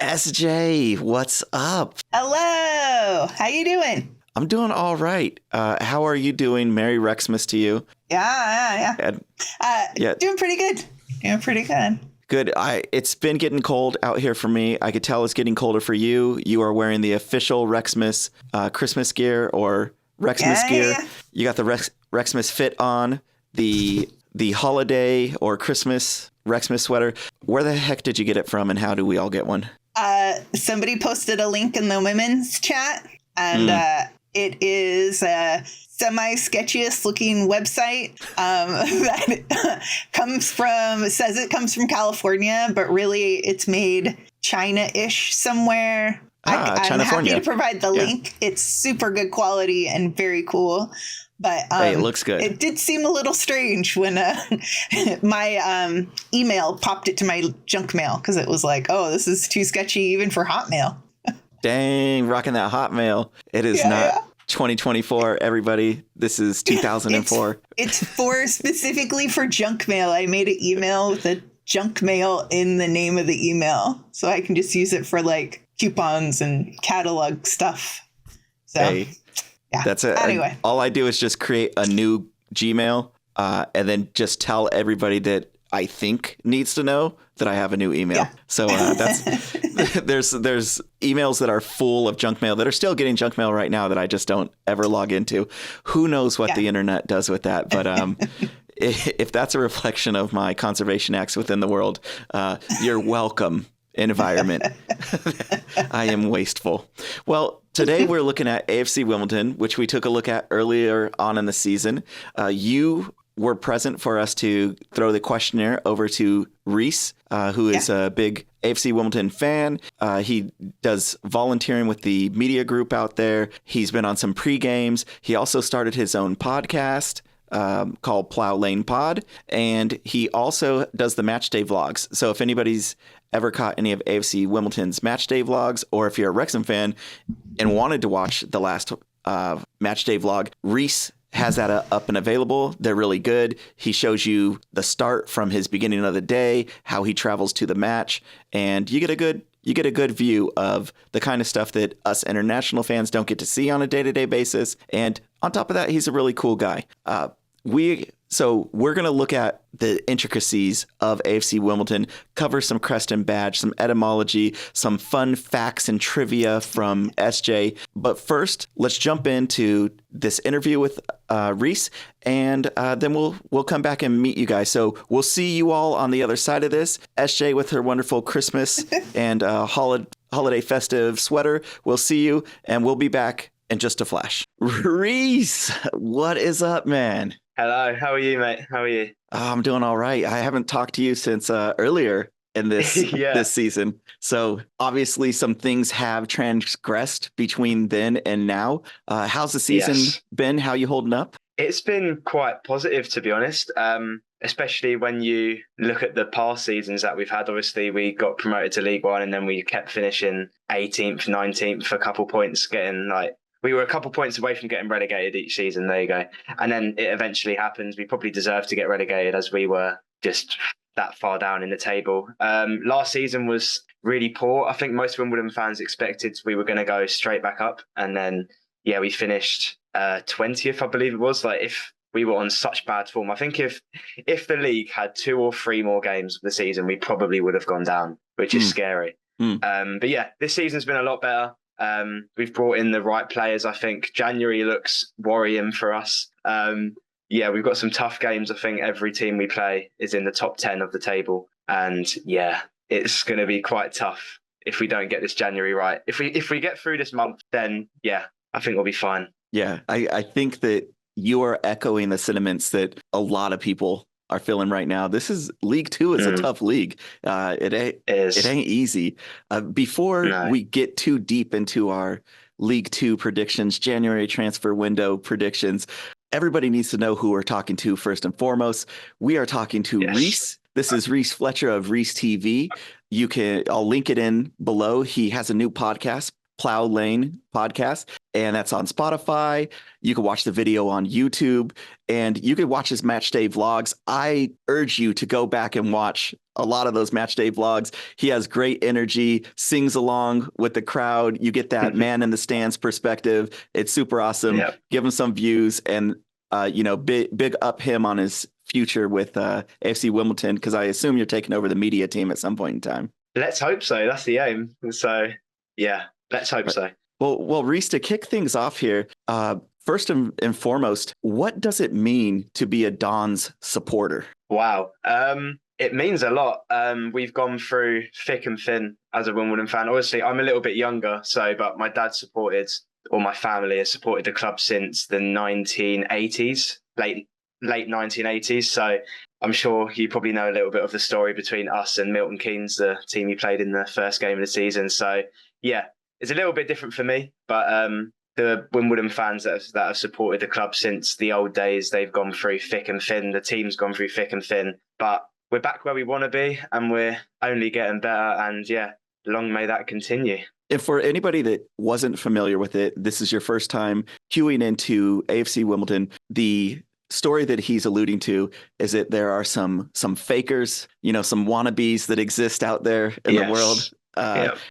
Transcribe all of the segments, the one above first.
SJ, what's up? Hello. How you doing? I'm doing all right. How are you doing? Merry Wrexmas to you. Yeah. Yeah. Doing pretty good. Good. It's been getting cold out here for me. I could tell it's getting colder for you. You are wearing the official Wrexmas Christmas gear or Wrexmas gear. Yeah. You got the Wrexmas fit on, the holiday or Christmas Wrexmas sweater. Where the heck did you get it from, and how do we all get one? Somebody posted a link in the women's chat, and it is a semi-sketchiest looking website that says it comes from California, but really it's made China-ish somewhere. I'm happy to provide the link. It's super good quality and very cool. But hey, it looks good. It did seem a little strange when my email popped it to my junk mail, because it was like, oh, this is too sketchy even for Hotmail. Dang, rocking that Hotmail. It is not 2024, everybody. This is 2004. It's specifically for junk mail. I made an email with a junk mail in the name of the email, so I can just use it for like coupons and catalog stuff. So. Hey. Yeah. That's it. Anyway, all I do is just create a new Gmail and then just tell everybody that I think needs to know that I have a new email. Yeah. So that's there's emails that are full of junk mail that are still getting junk mail right now that I just don't ever log into. Who knows what the internet does with that? But if that's a reflection of my conservation acts within the world, you're welcome. Environment. I am wasteful. Well, today we're looking at AFC Wimbledon, which we took a look at earlier on in the season. You were present for us to throw the questionnaire over to Reese, who is a big AFC Wimbledon fan. He does volunteering with the media group out there. He's been on some pre-games. He also started his own podcast called Plough Lane Pod, and he also does the Matchday vlogs. So if anybody's ever caught any of AFC Wimbledon's Matchday vlogs, or if you're a Wrexham fan and wanted to watch the last Matchday vlog, Reese has that up and available. They're really good. He shows you the start from his beginning of the day, how he travels to the match, and you get a good view of the kind of stuff that us international fans don't get to see on a day-to-day basis. And on top of that, he's a really cool guy. So we're going to look at the intricacies of AFC Wimbledon, cover some crest and badge, some etymology, some fun facts and trivia from SJ. But first, let's jump into this interview with Reese, and then we'll come back and meet you guys. So we'll see you all on the other side of this. SJ with her wonderful Christmas and holiday festive sweater. We'll see you, and we'll be back in just a flash. Reese, what is up, man? Hello, how are you, mate? How are you? I'm doing all right. I haven't talked to you since earlier in this this season. So obviously some things have transgressed between then and now. How's the season been? How you holding up? It's been quite positive, to be honest, especially when you look at the past seasons that we've had. Obviously, we got promoted to League One, and then we kept finishing 18th, 19th for a couple points, we were a couple points away from getting relegated each season. There you go. And then it eventually happens. We probably deserved to get relegated, as we were just that far down in the table. Last season was really poor. I think most Wimbledon fans expected we were going to go straight back up. And then, we finished 20th, I believe it was. Like, if we were on such bad form, I think if the league had 2 or 3 more games of the season, we probably would have gone down, which is scary. But this season's been a lot better. We've brought in the right players. I think January looks worrying for us. We've got some tough games. I think every team we play is in the top 10 of the table. And it's going to be quite tough if we don't get this January right. If we get through this month, then I think we'll be fine. Yeah, I think that you are echoing the sentiments that a lot of people are feeling right now. This is League Two is a tough league. It ain't easy. Before we get too deep into our League Two predictions, January transfer window predictions, everybody needs to know who we're talking to first and foremost. We are talking to Reese. This is Reese Fletcher of Reese TV. I'll link it in below. He has a new podcast, Plough Lane podcast, and that's on Spotify. You can watch the video on YouTube, and you can watch his Matchday vlogs. I urge you to go back and watch a lot of those Matchday vlogs. He has great energy, sings along with the crowd. You get that man in the stands perspective. It's super awesome. Yep. Give him some views, and big up him on his future with AFC Wimbledon, because I assume you're taking over the media team at some point in time. Let's hope so. That's the aim. So, yeah, let's hope so. Well, Reese, to kick things off here, first and foremost, what does it mean to be a Dons supporter? Wow. It means a lot. We've gone through thick and thin as a Wimbledon fan. Obviously, I'm a little bit younger, but my dad supported, or my family has supported the club since the 1980s, late 1980s. So I'm sure you probably know a little bit of the story between us and Milton Keynes, the team he played in the first game of the season. So yeah, it's a little bit different for me, but the Wimbledon fans that have supported the club since the old days, they've gone through thick and thin. The team's gone through thick and thin, but we're back where we want to be, and we're only getting better. And yeah, long may that continue. And for anybody that wasn't familiar with it, this is your first time queuing into AFC Wimbledon. The story that he's alluding to is that there are some fakers, some wannabes that exist out there in the world.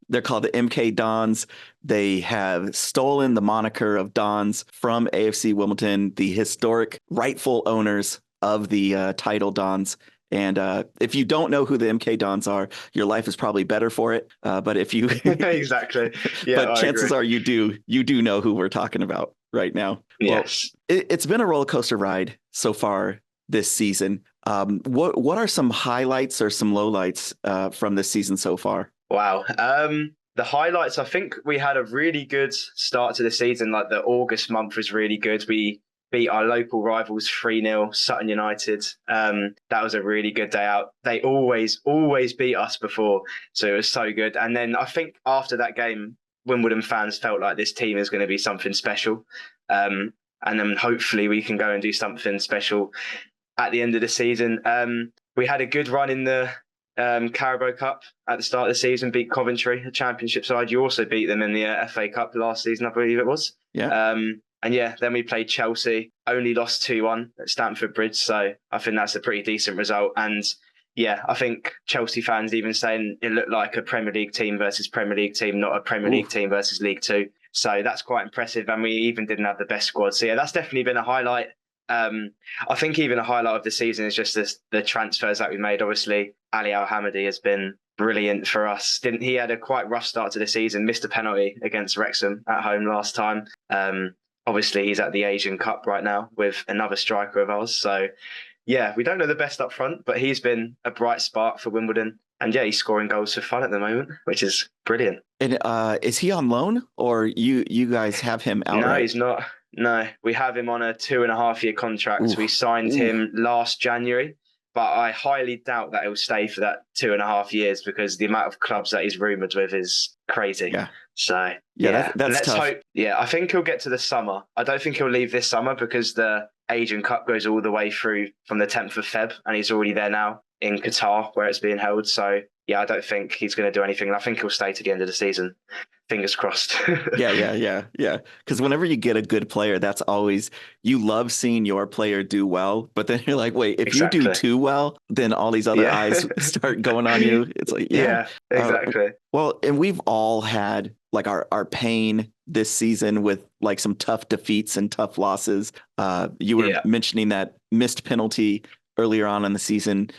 They're called the MK Dons. They have stolen the moniker of Dons from AFC Wimbledon, the historic rightful owners of the title Dons. And if you don't know who the MK Dons are, your life is probably better for it. But if you exactly, yeah, but chances are you do know who we're talking about right now. Yes, well, it's been a roller coaster ride so far this season. What are some highlights or some lowlights from this season so far? Wow. The highlights, I think we had a really good start to the season. Like the August month was really good. We beat our local rivals 3-0, Sutton United. That was a really good day out. They always beat us before, so it was so good. And then I think after that game, Wimbledon fans felt like this team is going to be something special. And then hopefully we can go and do something special at the end of the season. We had a good run in the Carabao Cup at the start of the season, beat Coventry, a championship side. You also beat them in the FA Cup last season, I believe it was. Yeah. And yeah, then we played Chelsea, only lost 2-1 at Stamford Bridge. So I think that's a pretty decent result. And yeah, I think Chelsea fans even saying it looked like a Premier League team versus Premier League team, not a Premier League team versus League Two. So that's quite impressive. And we even didn't have the best squad. So yeah, that's definitely been a highlight. I think even a highlight of the season is just the transfers that we made. Obviously, Ali Al-Hamadi has been brilliant for us. He had a quite rough start to the season, missed a penalty against Wrexham at home last time. Obviously, he's at the Asian Cup right now with another striker of ours. So, yeah, we don't know the best up front, but he's been a bright spark for Wimbledon. And yeah, he's scoring goals for fun at the moment, which is brilliant. And is he on loan, or you guys have him outright? No, he's not. No, we have him on a 2.5-year contract. We signed him last January, but I highly doubt that he'll stay for that 2.5 years because the amount of clubs that he's rumoured with is crazy. Yeah. So, that's let's tough. hope. Yeah, I think he'll get to the summer. I don't think he'll leave this summer because the Asian Cup goes all the way through from the 10th of Feb, and he's already there now in Qatar where it's being held. So, yeah, I don't think he's going to do anything. I think he'll stay to the end of the season. Fingers crossed. Yeah. Because whenever you get a good player, that's always, you love seeing your player do well. But then you're like, wait, if you do too well, then all these other eyes start going on you. It's like, yeah, exactly. Well, and we've all had like our pain this season with like some tough defeats and tough losses. You were mentioning that missed penalty earlier on in the season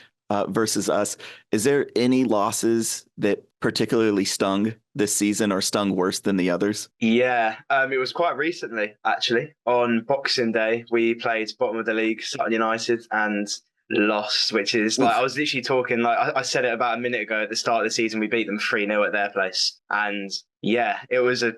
versus us. Is there any losses that particularly stung this season or stung worse than the others? Yeah, it was quite recently, actually. On Boxing Day, we played bottom of the league, Sutton United, and lost, which is like, I was literally talking, like I said it about a minute ago at the start of the season, we beat them 3-0 at their place. And yeah, it was a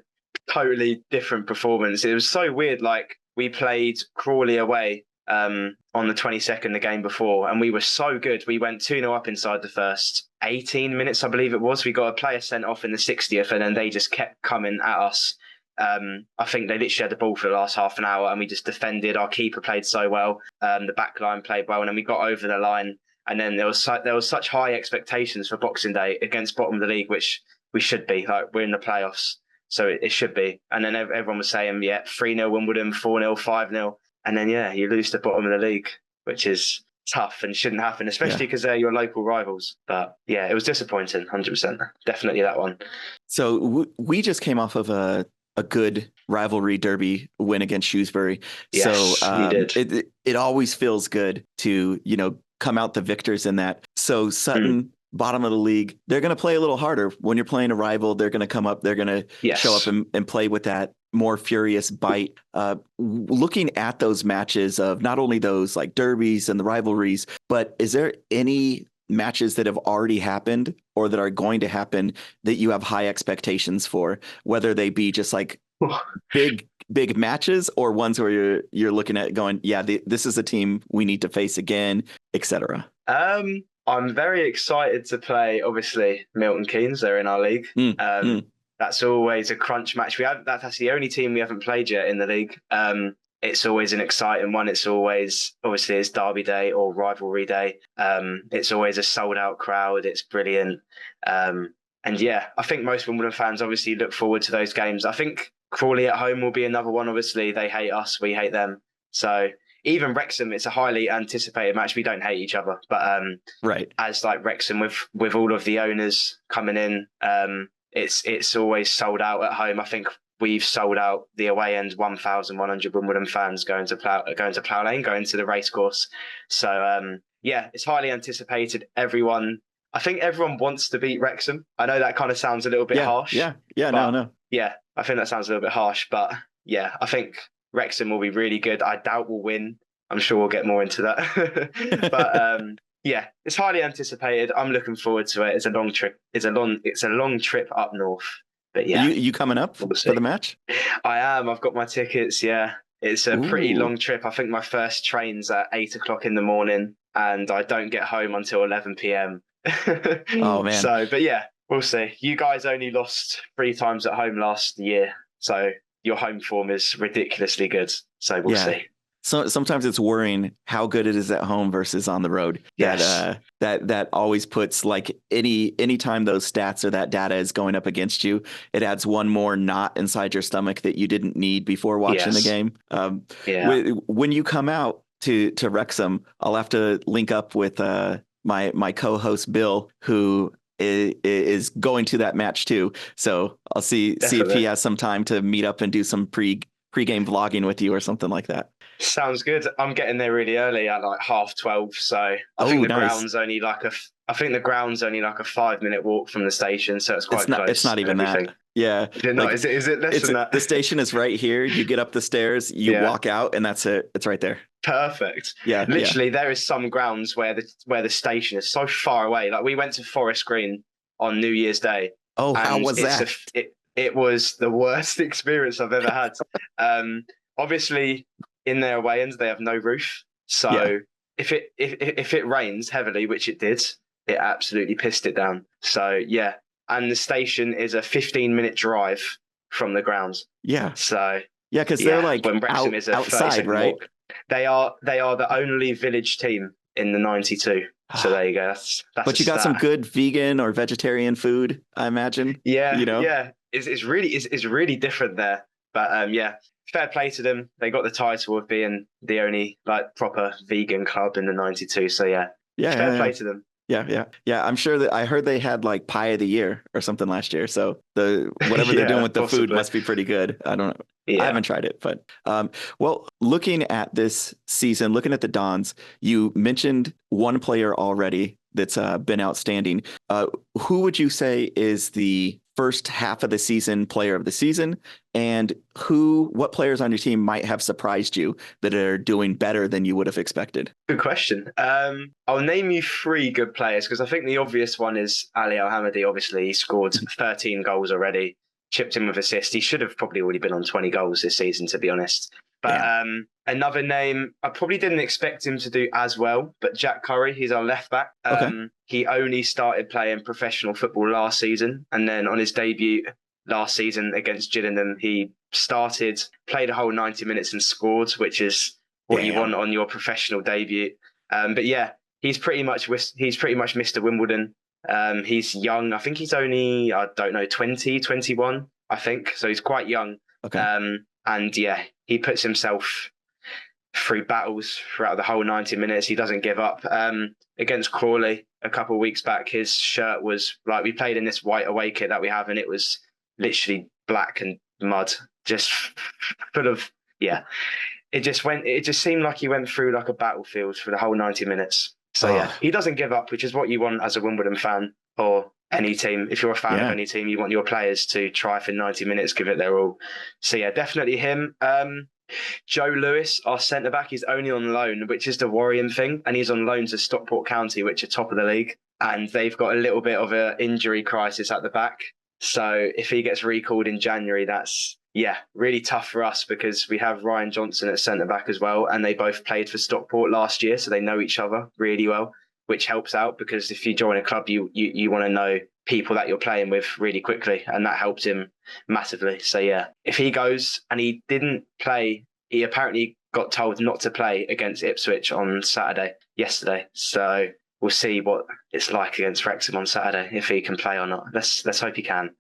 totally different performance. It was so weird. Like we played Crawley away on the 22nd, the game before, and we were so good. We went 2-0 up inside the first 18 minutes, I believe it was. We got a player sent off in the 60th, and then they just kept coming at us. I think they literally had the ball for the last half an hour, and we just defended. Our keeper played so well. The back line played well, and then we got over the line. And then there was such high expectations for Boxing Day against bottom of the league, which we should be. Like we're in the playoffs. So it should be. And then everyone was saying, 3-0 Wimbledon, 4-0, 5-0. And then, you lose the bottom of the league, which is tough and shouldn't happen, especially because they're your local rivals. But yeah, it was disappointing, 100%. Definitely that one. So we just came off of a good rivalry derby win against Shrewsbury. Yes, so you did. It always feels good to, come out the victors in that. So Sutton, bottom of the league, they're going to play a little harder. When you're playing a rival, they're going to come up, they're going to show up and play with that more furious bite. Looking at those matches of not only those like derbies and the rivalries, but is there any matches that have already happened or that are going to happen that you have high expectations for, whether they be just like big matches or ones where you're looking at going, this is a team we need to face again, etc.? I'm very excited to play, obviously, Milton Keynes. They're in our league. That's always a crunch match. That's the only team we haven't played yet in the league. It's always an exciting one. It's always, obviously, it's Derby Day or Rivalry Day. It's always a sold-out crowd. It's brilliant. I think most Wimbledon fans obviously look forward to those games. I think Crawley at home will be another one. Obviously, they hate us. We hate them. So even Wrexham, it's a highly anticipated match. We don't hate each other. But as like Wrexham with all of the owners coming in, it's always sold out at home. I think we've sold out the away end 1,100 Wimbledon fans going to Plough Lane, going to the racecourse. So it's highly anticipated. I think everyone wants to beat Wrexham. I know that kind of sounds a little bit harsh. No. Yeah, I think that sounds a little bit harsh, but I think Wrexham will be really good. I doubt we'll win. I'm sure we'll get more into that. But it's highly anticipated. I'm looking forward to it. It's a long trip. It's a long trip up north. But you coming up for the match? I am. I've got my tickets. Yeah, it's a pretty long trip. I think my first train's at 8:00 in the morning, and I don't get home until 11 p.m. Oh man. So, but we'll see. You guys only lost 3 times at home last year, so your home form is ridiculously good. So we'll see. So sometimes it's worrying how good it is at home versus on the road. Yes. That always puts like anytime those stats or that data is going up against you, it adds one more knot inside your stomach that you didn't need before watching the game. When you come out to Wrexham, I'll have to link up with my co-host Bill, who is going to that match too. So I'll see if he has some time to meet up and do some pre-game vlogging with you or something like that. Sounds good. I'm getting there really early at like 12:30. So I think the ground's only like a 5-minute walk from the station. So it's quite close. It's not even that. Yeah. Is it less than that? The station is right here. You get up the stairs, you walk out, and that's it. It's right there. Perfect. Yeah. Literally, there is some grounds where the station is so far away. Like we went to Forest Green on New Year's Day. Oh, how was that? It was the worst experience I've ever had. Obviously, in their away ends, they have no roof. So if it rains heavily, which it did, it absolutely pissed it down. So and the station is a 15-minute drive from the grounds. Yeah. So because they're like when Wrexham is a outside, right? Walk. They are the only village team in the 92. So there you go. That's but you got some good vegan or vegetarian food, I imagine. Yeah. Yeah. It's really different there. But fair play to them. They got the title of being the only like proper vegan club in the 92. So fair play to them. Yeah. I'm sure that I heard they had like pie of the year or something last year. So whatever they're doing with the food must be pretty good. I don't know. I haven't tried it, but looking at this season, looking at the Dons, you mentioned one player already that's been outstanding. Who would you say is the first half of the season player of the season, and what players on your team might have surprised you that are doing better than you would have expected? Good question. I'll name you 3 good players because I think the obvious one is Ali Al-Hamadi. Obviously, he scored 13 goals already, chipped in with assists. He should have probably already been on 20 goals this season, to be honest. But another name, I probably didn't expect him to do as well, but Jack Curry, he's our left back. He only started playing professional football last season. And then on his debut last season against Gillingham, he played a whole 90 minutes and scored, which is what you want on your professional debut. But he's pretty much Mr. Wimbledon. He's young. I think he's only, 20, 21. I think. So he's quite young. Okay. And yeah, he puts himself through battles throughout the whole 90 minutes. He doesn't give up. Against Crawley a couple of weeks back, his shirt was like, we played in this white away kit that we have, and it was literally black and mud, just full of, yeah. It just seemed like he went through like a battlefield for the whole 90 minutes. So yeah, he doesn't give up, which is what you want as a Wimbledon fan or any team. If you're a fan of any team, you want your players to try for 90 minutes, give it their all. So yeah, definitely him. Joe Lewis, our centre-back, he's only on loan, which is the worrying thing. And he's on loan to Stockport County, which are top of the league. And they've got a little bit of an injury crisis at the back. So if he gets recalled in January, that's, really tough for us, because we have Ryan Johnson at centre-back as well. And they both played for Stockport last year, so they know each other really well, which helps out, because if you join a club, you want to know people that you're playing with really quickly, and that helped him massively. So yeah, if he goes, and he didn't play, he apparently got told not to play against Ipswich on yesterday. So we'll see what it's like against Wrexham on Saturday, if he can play or not. Let's hope he can.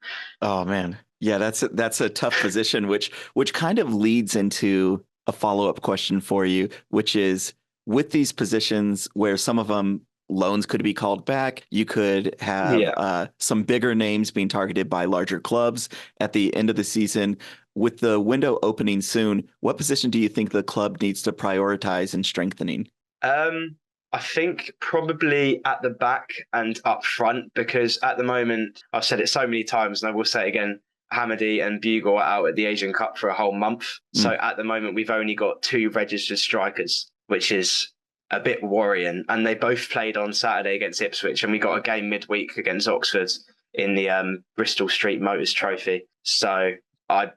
Oh man, yeah, that's a tough position, which kind of leads into a follow-up question for you, which is, with these positions where some of them loans could be called back, you could have some bigger names being targeted by larger clubs at the end of the season. With the window opening soon, what position do you think the club needs to prioritize in strengthening? I think probably at the back and up front, because at the moment, I've said it so many times and I will say it again, Hamady and Bugle are out at the Asian Cup for a whole month. So at the moment, we've only got 2 registered strikers, which is a bit worrying. And they both played on Saturday against Ipswich, and we got a game midweek against Oxford in the Bristol Street Motors Trophy. So I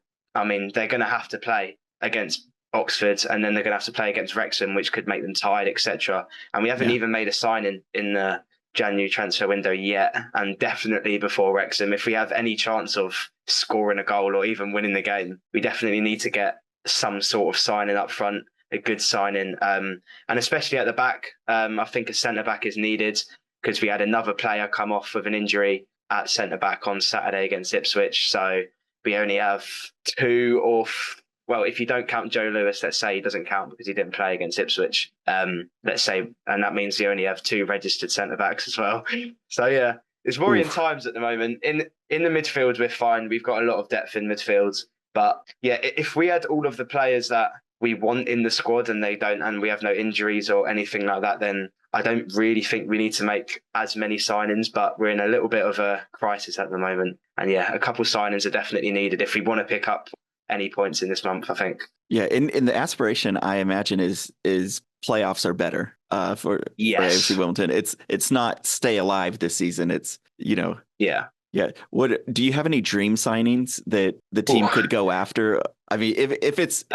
mean, they're going to have to play against Oxford, and then they're going to have to play against Wrexham, which could make them tired, etc. And we haven't even made a signing in the January transfer window yet, and definitely before Wrexham. If we have any chance of scoring a goal or even winning the game, we definitely need to get some sort of signing up front, a good signing, and especially at the back. I think a centre-back is needed, because we had another player come off with an injury at centre-back on Saturday against Ipswich. So we only have 2 well, if you don't count Joe Lewis, let's say he doesn't count because he didn't play against Ipswich, let's say, and that means you only have 2 registered centre-backs as well. So yeah, it's worrying times at the moment. In the midfield, we're fine. We've got a lot of depth in midfield. But yeah, if we had all of the players that we want in the squad and they don't, and we have no injuries or anything like that, then I don't really think we need to make as many signings, but we're in a little bit of a crisis at the moment. And yeah, a couple signings are definitely needed if we want to pick up any points in this month, I think. Yeah, in the aspiration, I imagine is playoffs are better for AFC Wimbledon. It's not stay alive this season. It's Yeah. What do you have any dream signings that the team could go after? I mean, if it's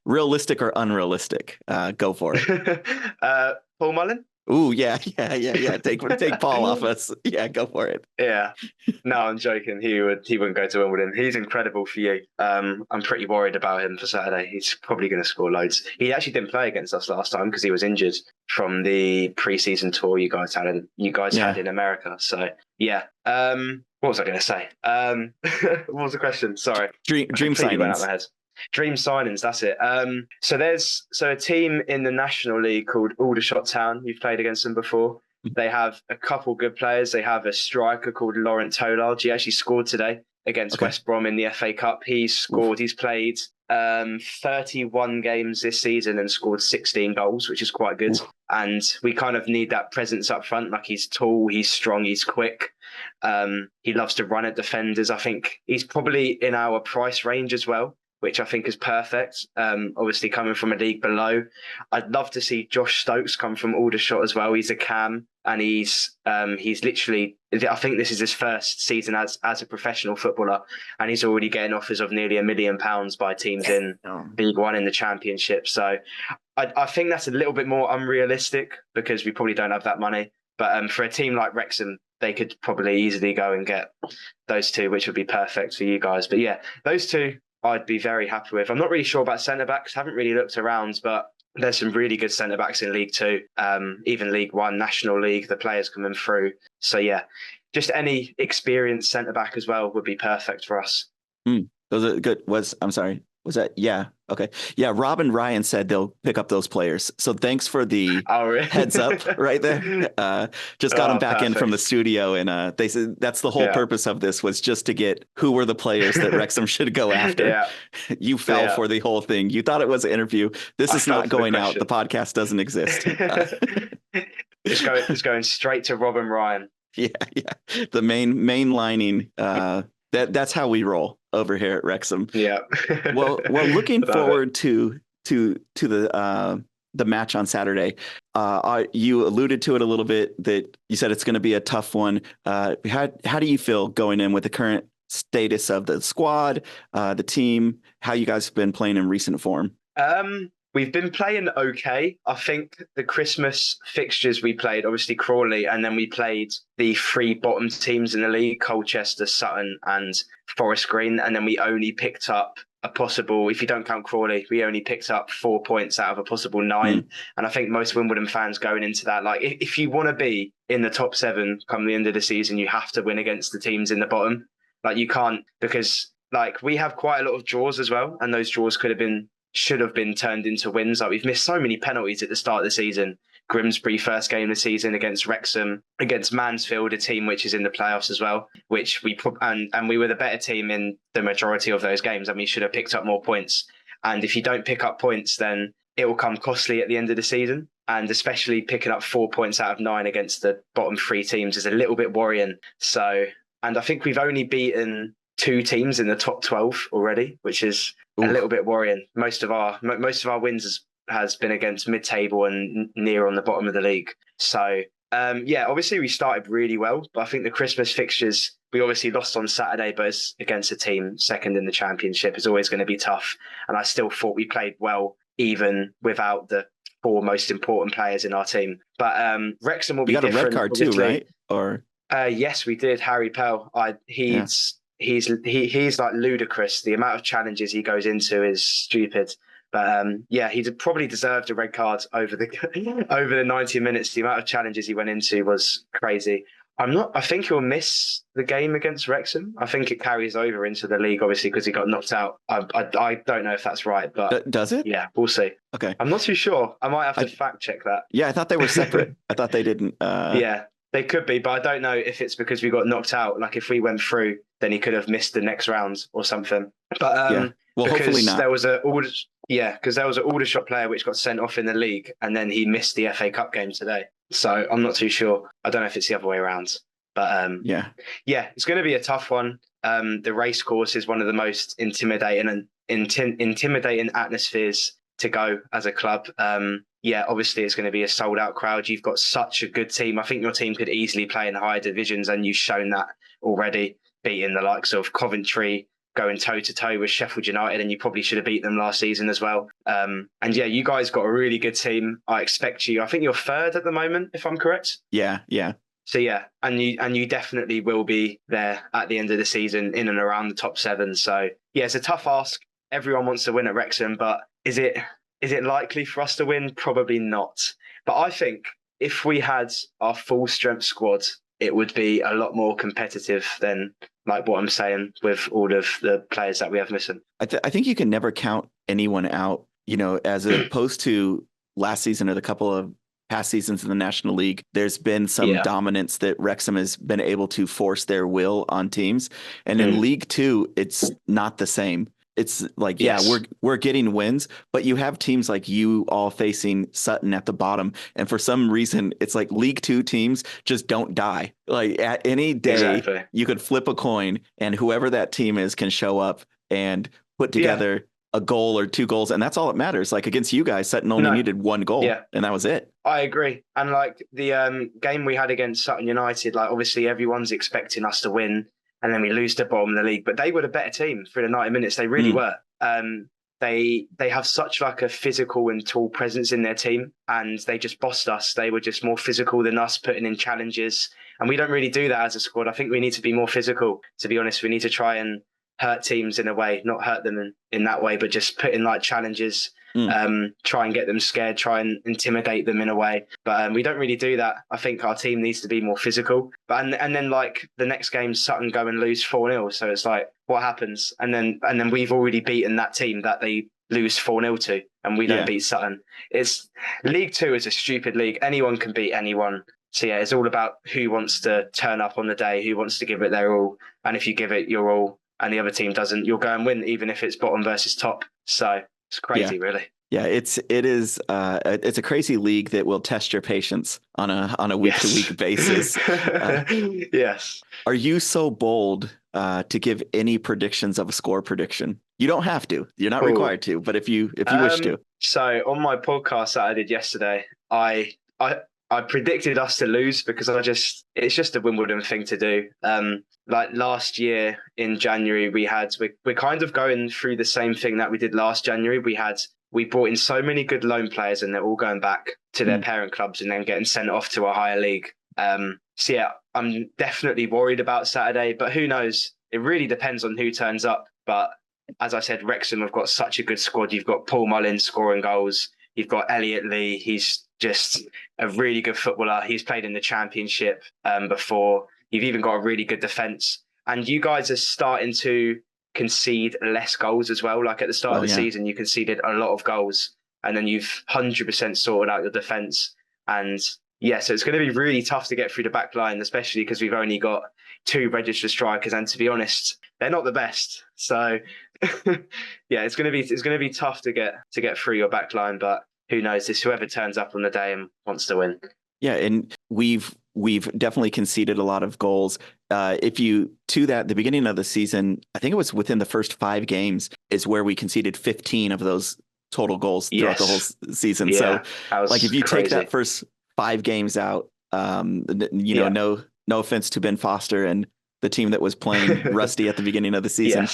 realistic or unrealistic, go for it. Paul Mullen? Ooh, yeah. Take Paul off us. Yeah, go for it. Yeah. No, I'm joking. He wouldn't go to Wimbledon. He's incredible for you. I'm pretty worried about him for Saturday. He's probably going to score loads. He actually didn't play against us last time because he was injured from the preseason tour you guys had in America. So yeah. What was I going to say? What was the question? Sorry. Dream signings. Went out my head. Dream signings, that's it. So there's a team in the National League called Aldershot Town. You've played against them before. They have a couple good players. They have a striker called Laurent Tollard. He actually scored today against West Brom in the FA Cup. He's scored. He's played 31 games this season and scored 16 goals, which is quite good. And we kind of need that presence up front. Like, he's tall, he's strong, he's quick. He loves to run at defenders. I think he's probably in our price range as well, which I think is perfect. Obviously, coming from a league below, I'd love to see Josh Stokes come from Aldershot as well. He's a cam, and he's literally, I think this is his first season as a professional footballer, and he's already getting offers of nearly £1 million by teams in League One in the Championship. So I think that's a little bit more unrealistic because we probably don't have that money. But for a team like Wrexham, they could probably easily go and get those 2, which would be perfect for you guys. But yeah, those 2 I'd be very happy with. I'm not really sure about centre-backs. Haven't really looked around, but there's some really good centre-backs in League 2, even League 1, National League, the players coming through. So yeah, just any experienced centre-back as well would be perfect for us. Those are good. I'm sorry. Was that? Yeah. Okay. Yeah. Rob and Ryan said they'll pick up those players. So thanks for the Really? heads up right there. Just got them back in from the Perfect. studio, and they said that's the whole Yeah. purpose of this was just to get who were the players that Wrexham should go after. Yeah. You fell for the whole thing. You thought it was an interview. This I is fell not for the going out. question. The podcast doesn't exist. It's going straight to Rob and Ryan. Yeah. The main lining. That's how we roll over here at Wrexham. Yeah. Well, looking Love forward to the match on Saturday. You alluded to it a little bit that you said it's going to be a tough one. How do you feel going in with the current status of the squad, the team, how you guys have been playing in recent form? We've been playing okay. I think the Christmas fixtures we played, obviously Crawley, and then we played the three bottom teams in the league, Colchester, Sutton and Forest Green. And then we only picked up a possible, if you don't count Crawley, we only picked up 4 points out of a possible 9. And I think most Wimbledon fans going into that, like if you want to be in the top 7 come the end of the season, you have to win against the teams in the bottom. Like you can't, because like we have quite a lot of draws as well. And those draws should have been turned into wins. Like we've missed so many penalties at the start of the season. Grimsby first game of the season against Wrexham, against Mansfield, a team which is in the playoffs as well, which and we were the better team in the majority of those games, and we should have picked up more points. And if you don't pick up points, then it will come costly at the end of the season. And especially picking up 4 points out of 9 against the bottom 3 teams is a little bit worrying. So, and I think we've only beaten 2 teams in the top 12 already, which is a little bit worrying. Most of our wins has been against mid-table and near on the bottom of the league. So, obviously we started really well, but I think the Christmas fixtures, we obviously lost on Saturday, but it's against a team second in the championship is always going to be tough. And I still thought we played well, even without the 4 most important players in our team. But Wrexham will be different. You got a red card too, right? Or yes, we did. Harry Pell. He's like ludicrous. The amount of challenges he goes into is stupid. But he probably deserved a red card over the 90 minutes. The amount of challenges he went into was crazy. I think he'll miss the game against Wrexham. I think it carries over into the league, obviously, because he got knocked out. I don't know if that's right, but does it? Yeah, we'll see. Okay, I'm not too sure. I might have to fact check that. Yeah, I thought they were separate. I thought they didn't. Yeah, they could be, but I don't know if it's because we got knocked out. Like if we went through, then he could have missed the next rounds or something. But hopefully not. Because there was an Aldershot player which got sent off in the league, and then he missed the FA Cup game today. So I'm not too sure. I don't know if it's the other way around. But it's going to be a tough one. The race course is one of the most intimidating atmospheres to go as a club. Obviously it's going to be a sold out crowd. You've got such a good team. I think your team could easily play in higher divisions, and you've shown that already, beating the likes of Coventry, going toe to toe with Sheffield United, and you probably should have beat them last season as well. You guys got a really good team. I think you're 3rd at the moment, if I'm correct. Yeah. So and you definitely will be there at the end of the season, in and around the top 7. So it's a tough ask. Everyone wants to win at Wrexham, but is it likely for us to win? Probably not. But I think if we had our full strength squad, it would be a lot more competitive than like what I'm saying with all of the players that we have missing. I think you can never count anyone out, as opposed to last season or the couple of past seasons in the National League. There's been some dominance that Wrexham has been able to force their will on teams. And in League 2, it's not the same. It's like, we're getting wins, but you have teams like you all facing Sutton at the bottom. And for some reason, it's like League 2 teams just don't die. Like at any day, you could flip a coin and whoever that team is can show up and put together a goal or 2 goals. And that's all that matters. Like against you guys, Sutton only needed 1 goal and that was it. I agree. And like the game we had against Sutton United, like obviously everyone's expecting us to win. And then we lose to bottom of the league, but they were the better team for the 90 minutes. They really were. They have such like a physical and tall presence in their team, and they just bossed us. They were just more physical than us, putting in challenges. And we don't really do that as a squad. I think we need to be more physical, to be honest. We need to try and hurt teams in a way, not hurt them in that way, but just put in like challenges, try and get them scared, try and intimidate them in a way. But we don't really do that. I think our team needs to be more physical. But and then like the next game, Sutton go and lose 4-0. So it's like, what happens? And then we've already beaten that team that they lose 4-0 to, and we don't beat Sutton. It's League Two is a stupid league. Anyone can beat anyone. So yeah, it's all about who wants to turn up on the day, who wants to give it their all. And if you give it your all and the other team doesn't, you'll go and win, even if it's bottom versus top. So it's crazy, really. Yeah, it's a crazy league that will test your patience on a week to week basis. Yes. Are you so bold to give any predictions of a score prediction? You don't have to. You're not required to. But if you wish to. So on my podcast that I did yesterday, I predicted us to lose because it's just a Wimbledon thing to do. Like last year in January, we're kind of going through the same thing that we did last January. We brought in so many good loan players and they're all going back to their parent clubs and then getting sent off to a higher league. So yeah, I'm definitely worried about Saturday, but who knows? It really depends on who turns up. But as I said, Wrexham have got such a good squad. You've got Paul Mullins scoring goals. You've got Elliot Lee. He's just a really good footballer. He's played in the Championship before. You've even got a really good defence. And you guys are starting to concede less goals as well. Like at the start of the season, you conceded a lot of goals. And then you've 100% sorted out your defence. And yeah, so it's going to be really tough to get through the back line, especially because we've only got 2 registered strikers. And to be honest, they're not the best. So yeah, it's going to be tough to get through your back line. But who knows? It's whoever turns up on the day and wants to win. Yeah, and we've definitely conceded a lot of goals. The beginning of the season, I think it was within the first 5 games is where we conceded 15 of those total goals throughout the whole season. Yeah, so like if you take that first 5 games out, no offense to Ben Foster and the team that was playing rusty at the beginning of the season,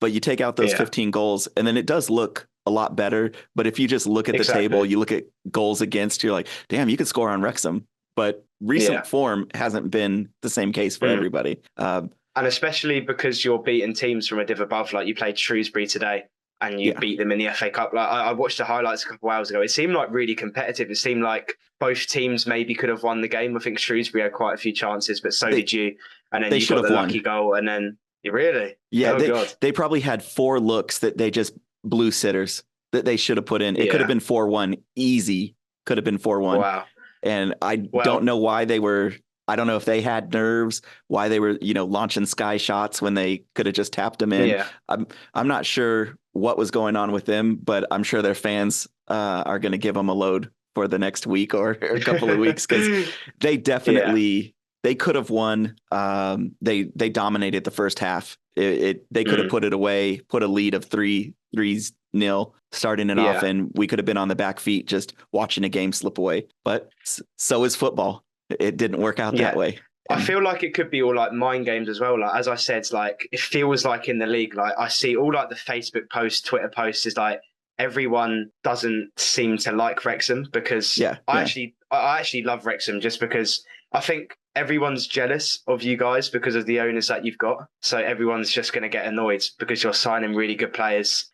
but you take out those 15 goals and then it does look a lot better. But if you just look at the table, you look at goals against, you're like, damn, you could score on Wrexham. But recent form hasn't been the same case for everybody. And especially because you're beating teams from a div above, like you played Shrewsbury today and you beat them in the FA Cup. Like I watched the highlights a couple of hours ago. It seemed like really competitive. It seemed like both teams maybe could have won the game. I think Shrewsbury had quite a few chances, but so did you. And then you got the lucky goal and then you really? Yeah, they probably had 4 looks that they just blew sitters that they should have put in. It could have been 4-1 easy. Could have been 4-1. Wow. And I don't know why I don't know if they had nerves, why they were, launching sky shots when they could have just tapped them in. Yeah. I'm not sure what was going on with them, but I'm sure their fans are going to give them a load for the next week or a couple of weeks because they definitely they could have won. They dominated the first half. They could have put it away, put a lead of 3-0 starting it off, and we could have been on the back feet just watching a game slip away. But so is football. It didn't work out that way. I feel like it could be all like mind games as well. Like as I said, like it feels like in the league, like I see all like the Facebook posts, Twitter posts is like everyone doesn't seem to like Wrexham because I actually love Wrexham just because I think everyone's jealous of you guys because of the owners that you've got. So everyone's just going to get annoyed because you're signing really good players,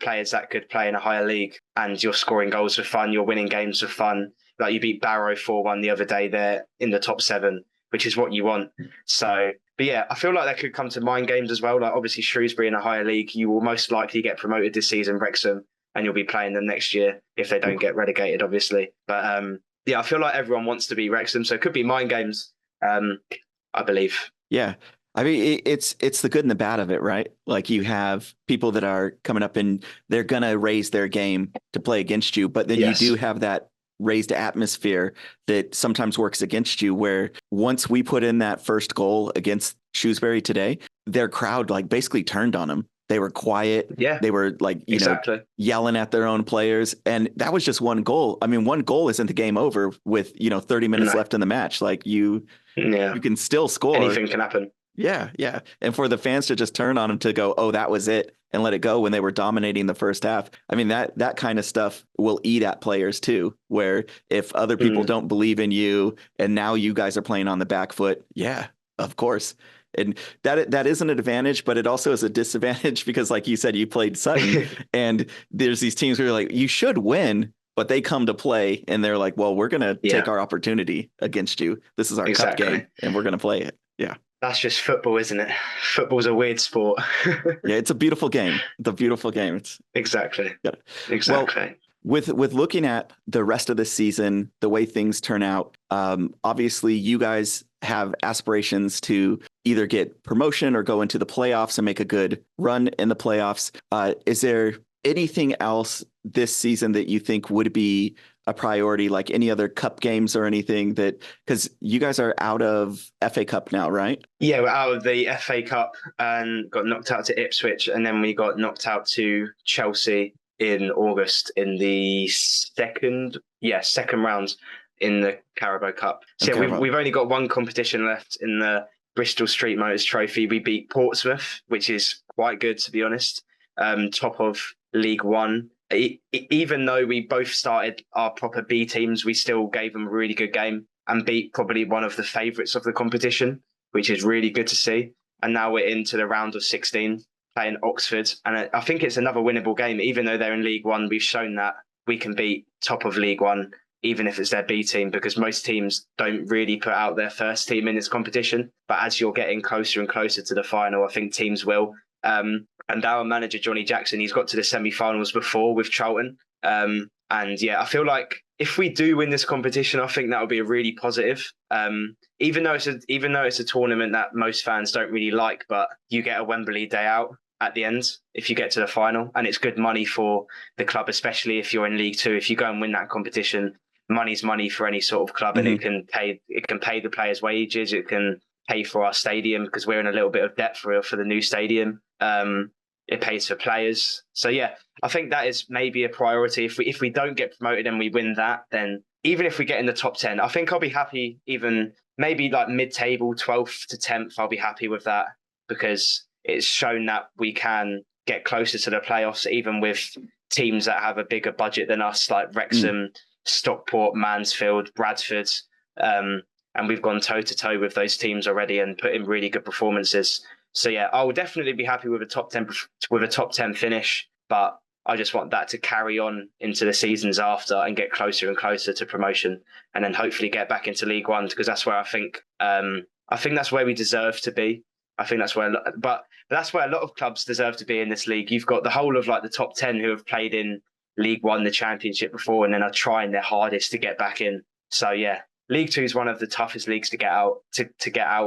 players that could play in a higher league, and you're scoring goals for fun. You're winning games for fun. Like you beat Barrow 4-1 the other day. They're in the top 7, which is what you want. So, but yeah, I feel like that could come to mind games as well. Like obviously Shrewsbury in a higher league, you will most likely get promoted this season, Wrexham, and you'll be playing them next year if they don't get relegated, obviously. But yeah, I feel like everyone wants to be Wrexham, so it could be mind games, I believe. Yeah. I mean, it's the good and the bad of it, right? Like you have people that are coming up and they're going to raise their game to play against you, but then you do have that raised atmosphere that sometimes works against you, where once we put in that first goal against Shrewsbury today, their crowd like basically turned on them. They were quiet. Yeah. They were like, yelling at their own players. And that was just one goal. I mean, one goal isn't the game over with, 30 minutes left in the match. Like you can still score. Anything can happen. Yeah. Yeah. And for the fans to just turn on them to go, oh, that was it, and let it go when they were dominating the first half. I mean, that kind of stuff will eat at players too, where if other people don't believe in you and now you guys are playing on the back foot. Yeah, of course. And that is an advantage, but it also is a disadvantage because, like you said, you played Sutton, and there's these teams where you're like, you should win, but they come to play and they're like, well, we're going to take our opportunity against you. This is our cup game and we're going to play it. Yeah. That's just football, isn't it? Football's a weird sport. Yeah, it's a beautiful game. It's a beautiful game. Exactly. Yeah. Exactly. Well, with looking at the rest of the season, the way things turn out, obviously you guys have aspirations to either get promotion or go into the playoffs and make a good run in the playoffs. Is there anything else this season that you think would be a priority, like any other cup games or anything that, because you guys are out of FA Cup now, right? Yeah, we're out of the FA Cup and got knocked out to Ipswich, and then we got knocked out to Chelsea in August in the second round in the Carabao Cup. So we've only got one competition left in the Bristol Street Motors Trophy. We beat Portsmouth, which is quite good, to be honest. Top of League One. Even though we both started our proper B teams, we still gave them a really good game and beat probably one of the favourites of the competition, which is really good to see. And now we're into the round of 16, playing Oxford. And I think it's another winnable game. Even though they're in League One, we've shown that we can beat top of League One, even if it's their B team, because most teams don't really put out their first team in this competition. But as you're getting closer and closer to the final, I think teams will. And our manager, Johnny Jackson, he's got to the semi-finals before with Charlton. And yeah, I feel like if we do win this competition, I think that would be a really positive. Even though it's a tournament that most fans don't really like, but you get a Wembley day out at the end if you get to the final, and it's good money for the club, especially if you're in League Two. If you go and win that competition, money's money for any sort of club, and it can pay the players' wages. It can pay for our stadium because we're in a little bit of debt for the new stadium. It pays for players. So yeah, I think that is maybe a priority. If we don't get promoted and we win that, then even if we get in the top 10, I think I'll be happy. Even maybe like mid-table, 12th to 10th, I'll be happy with that, because it's shown that we can get closer to the playoffs, even with teams that have a bigger budget than us, like Wrexham, Stockport, Mansfield, Bradford. And we've gone toe-to-toe with those teams already and put in really good performances. So yeah, I will definitely be happy with a top 10 finish, but I just want that to carry on into the seasons after and get closer and closer to promotion, and then hopefully get back into League One, because that's where I think that's where we deserve to be. I think that's where, but that's where a lot of clubs deserve to be in this league. You've got the whole of like the top 10 who have played in League One, the Championship before, and then are trying their hardest to get back in. So yeah. League Two is one of the toughest leagues to get out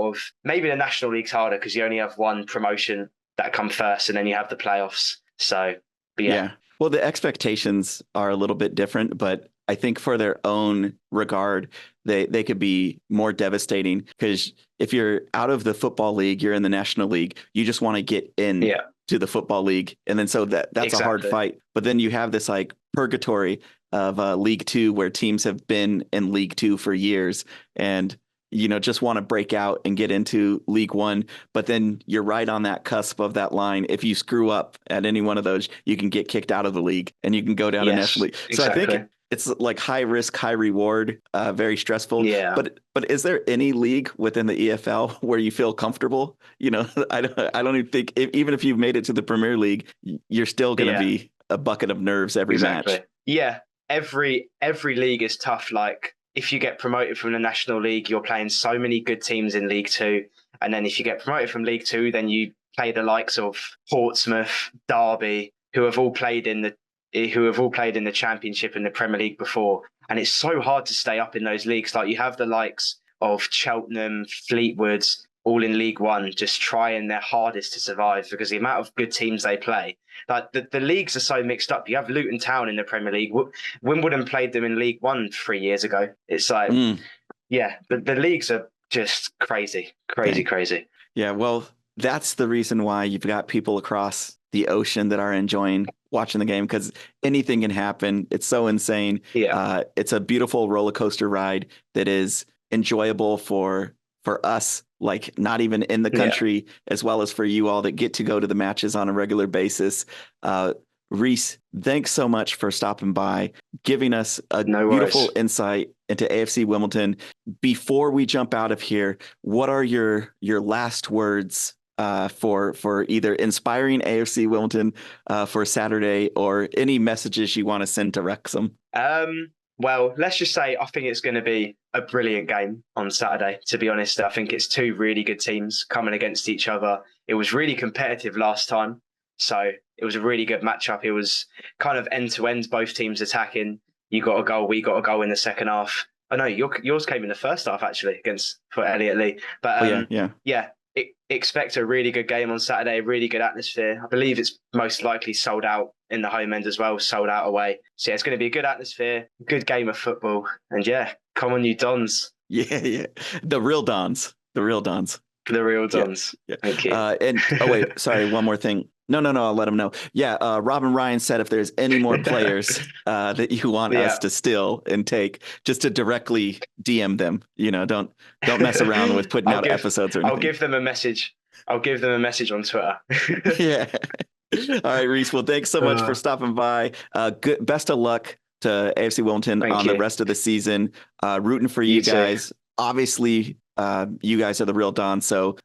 of. Maybe the National League's harder because you only have one promotion that come first, and then you have the playoffs. So, but yeah. Well, the expectations are a little bit different, but I think for their own regard, they could be more devastating, because if you're out of the football league, you're in the National League. You just want to get in to the football league, and then so that's a hard fight. But then you have this like purgatory of League Two, where teams have been in League Two for years and, just want to break out and get into League One. But then you're right on that cusp of that line. If you screw up at any one of those, you can get kicked out of the league and you can go down to National League. So I think it's like high risk, high reward, very stressful. Yeah. But is there any league within the EFL where you feel comfortable? I don't even think, even if you've made it to the Premier League, you're still going to be a bucket of nerves every match. Yeah. Every league is tough. Like if you get promoted from the National League, you're playing so many good teams in League Two. And then if you get promoted from League Two, then you play the likes of Portsmouth, Derby, who have all played in the Championship and the Premier League before. And it's so hard to stay up in those leagues. Like you have the likes of Cheltenham, Fleetwood, all in League One, just trying their hardest to survive because the amount of good teams they play. Like the leagues are so mixed up. You have Luton Town in the Premier League. Wimbledon played them in League One 3 years ago. It's like, the leagues are just crazy. Yeah, well, that's the reason why you've got people across the ocean that are enjoying watching the game, because anything can happen. It's so insane. It's a beautiful roller coaster ride that is enjoyable for us, like not even in the country, as well as for you all that get to go to the matches on a regular basis. Reese, thanks so much for stopping by, giving us a beautiful insight into AFC Wimbledon. before we jump out of here, what are your last words for either inspiring AFC Wimbledon for Saturday, or any messages you want to send to Wrexham? Well, let's just say I think it's going to be a brilliant game on Saturday. To be honest, I think it's two really good teams coming against each other. It was really competitive last time, so it was a really good matchup. It was kind of end to end, both teams attacking. You got a goal, we got a goal in the second half. I know yours came in the first half actually for Elliot Lee. But expect a really good game on Saturday, a really good atmosphere. I believe it's most likely sold out in the home end as well, sold out away. So it's going to be a good atmosphere, good game of football. And come on, you Dons. Yeah. The real Dons. The real Dons. Yeah. Thank you. Sorry, one more thing. No, I'll let him know. Yeah, Robin Ryan said if there's any more players that you want us to steal and take, just to directly DM them. Don't mess around with putting out episodes or anything. I'll give them a message. I'll give them a message on Twitter. Yeah. All right, Reese. Well, thanks so much for stopping by. Best of luck to AFC Wimbledon the rest of the season. Rooting for you guys. Too. Obviously, you guys are the real Dons, so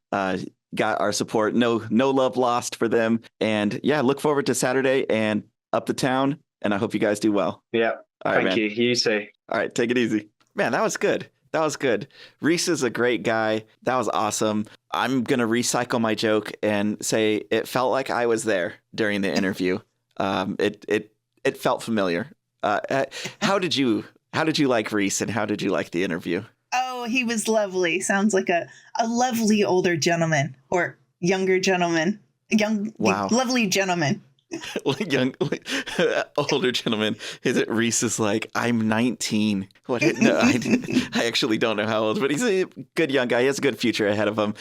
got our support. No love lost for them. And look forward to Saturday and up the town. And I hope you guys do well. Yeah. All right, Thank you. You too. All right. Take it easy. Man, that was good. Reese is a great guy. That was awesome. I'm going to recycle my joke and say it felt like I was there during the interview. It felt familiar. How did you like Reese, and how did you like the interview? Oh, he was lovely. Sounds like a lovely older gentleman or younger gentleman. Lovely gentleman. Young older gentleman. Is it Reese is like, I'm 19. What? No, I actually don't know how old, but he's a good young guy. He has a good future ahead of him.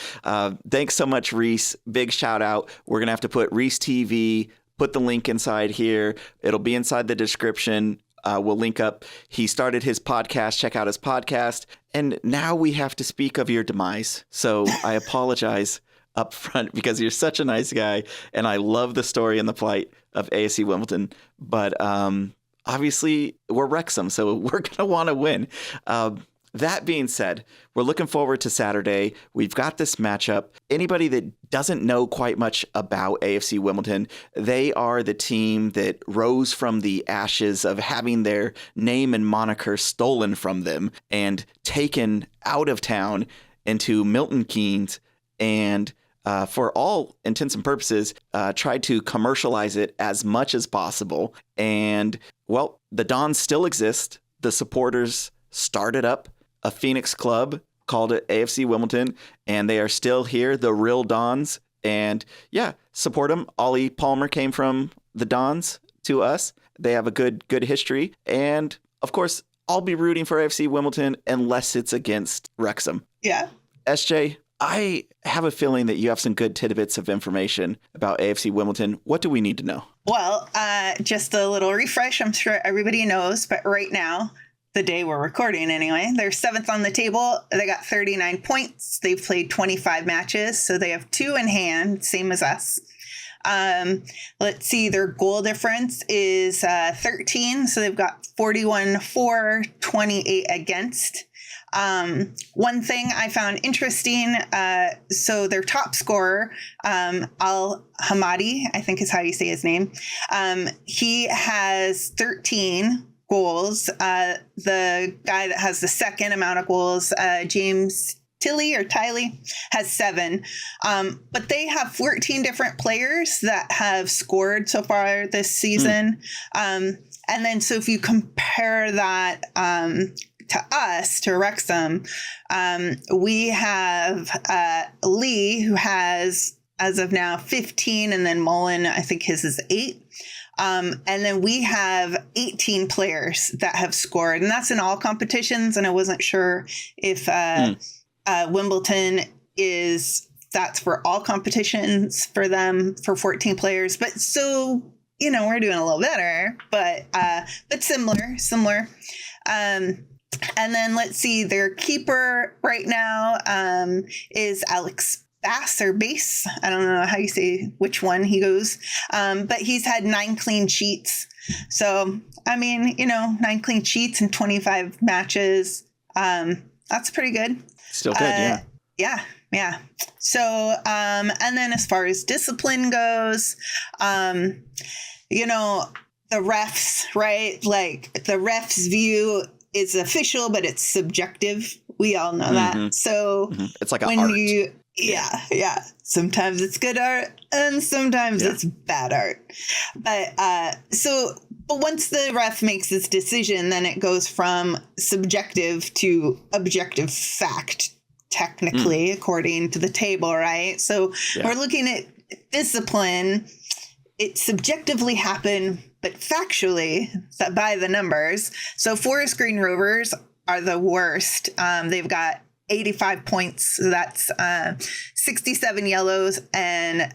Thanks so much, Reese. Big shout out. We're gonna have to put Reese TV. Put the link inside here. It'll be inside the description. We'll link up. He started his podcast. Check out his podcast. And now we have to speak of your demise. So I apologize up front because you're such a nice guy. And I love the story and the plight of AFC Wimbledon. But obviously, we're Wrexham, so we're going to want to win. That being said, we're looking forward to Saturday. We've got this matchup. Anybody that doesn't know quite much about AFC Wimbledon, they are the team that rose from the ashes of having their name and moniker stolen from them and taken out of town into Milton Keynes, and for all intents and purposes, tried to commercialize it as much as possible. And, well, the Dons still exist. The supporters started up a Phoenix club, called it AFC Wimbledon, and they are still here, the real Dons. And support them. Ollie Palmer came from the Dons to us. They have a good history. And of course, I'll be rooting for AFC Wimbledon unless it's against Wrexham. Yeah. SJ, I have a feeling that you have some good tidbits of information about AFC Wimbledon. What do we need to know? Well, just a little refresh. I'm sure everybody knows, but right now, the day we're recording anyway, they're 7th on the table. They got 39 points. They've played 25 matches, so they have 2 in hand, same as us. Let's see, their goal difference is 13, so they've got 41 for, 28 against. One thing I found interesting, so their top scorer, Al Hamadi, I think is how you say his name, he has 13 goals. The guy that has the second amount of goals, James Tiley, has 7. But they have 14 different players that have scored so far this season. And then, so if you compare that to us, to Wrexham, we have Lee, who has, as of now, 15, and then Mullen, I think his is 8. And then we have 18 players that have scored, and that's in all competitions. And I wasn't sure if Wimbledon that's for all competitions for them, for 14 players. But so, we're doing a little better, but similar. And then let's see, their keeper right now is Alex Bass or Base. I don't know how you say which one he goes. But he's had 9 clean sheets. So, 9 clean sheets in 25 matches. That's pretty good. Still good, yeah. Yeah, yeah. So, and then as far as discipline goes, you know, the refs, right? Like the refs' view is official, but it's subjective. We all know that. So it's like when art. Yeah. Sometimes it's good art and sometimes it's bad art. But but once the ref makes this decision, then it goes from subjective to objective fact, technically, according to the table, right? So we're looking at discipline. It subjectively happened, but factually, by the numbers. So Forest Green Rovers are the worst. They've got 85 points. So that's 67 yellows and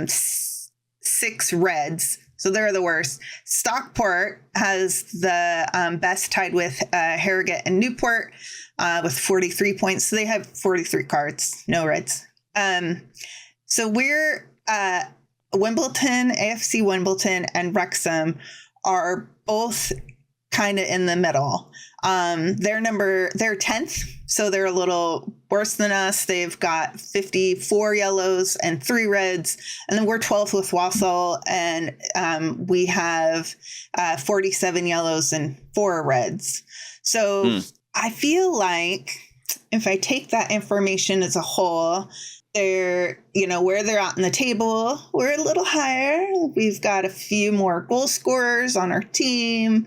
6 reds. So they're the worst. Stockport has the best, tied with Harrogate and Newport with 43 points. So they have 43 cards, no reds. So we're Wimbledon, AFC Wimbledon, and Wrexham are both kind of in the middle. They're 10th, so they're a little worse than us. They've got 54 yellows and 3 reds, and then we're 12th with Walsall, and we have 47 yellows and 4 reds. So I feel like if I take that information as a whole, they're, you know, where they're at in the table, we're a little higher. We've got a few more goal scorers on our team.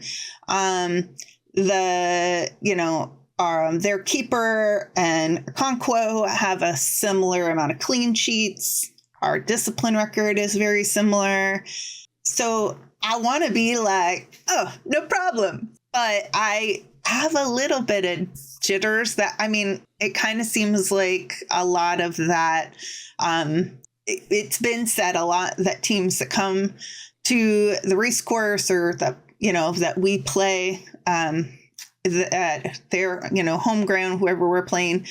Their keeper and Conquo have a similar amount of clean sheets. Our discipline record is very similar. So I want to be like, oh, no problem. But I have a little bit of jitters that, I mean, it kind of seems like a lot of that. It's been said a lot that teams that come to the Reese course or that, you know, that we play at their, you know, home ground, whoever we're playing,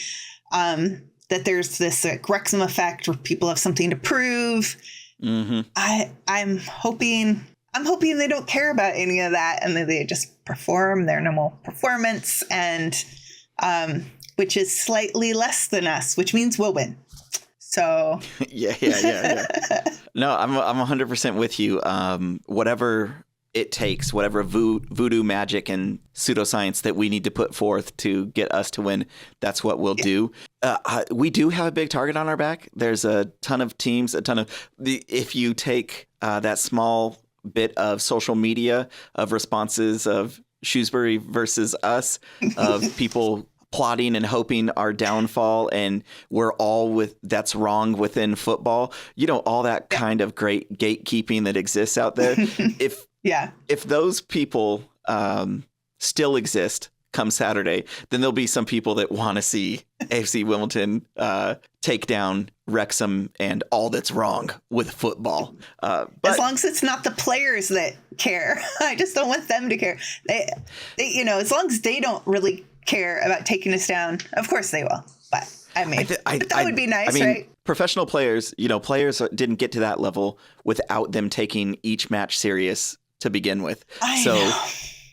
that there's this like Wrexham effect where people have something to prove. I'm hoping they don't care about any of that and that they just perform their normal performance, and which is slightly less than us, which means we'll win. So yeah. No, I'm 100% with you. Whatever it takes, whatever voodoo magic and pseudoscience that we need to put forth to get us to win, that's what we'll do. We do have a big target on our back. There's a ton of teams, if you take that small bit of social media of responses of Shrewsbury versus us, of people plotting and hoping our downfall, and we're all that's wrong within football, you know, all that kind of great gatekeeping that exists out there. If those people still exist come Saturday, then there'll be some people that want to see AFC Wimbledon take down Wrexham and all that's wrong with football. But as long as it's not the players that care, I just don't want them to care. They you know, as long as they don't really care about taking us down, of course they will. But I mean, that would be nice, right? Professional players, you know, players didn't get to that level without them taking each match serious to begin with. I know.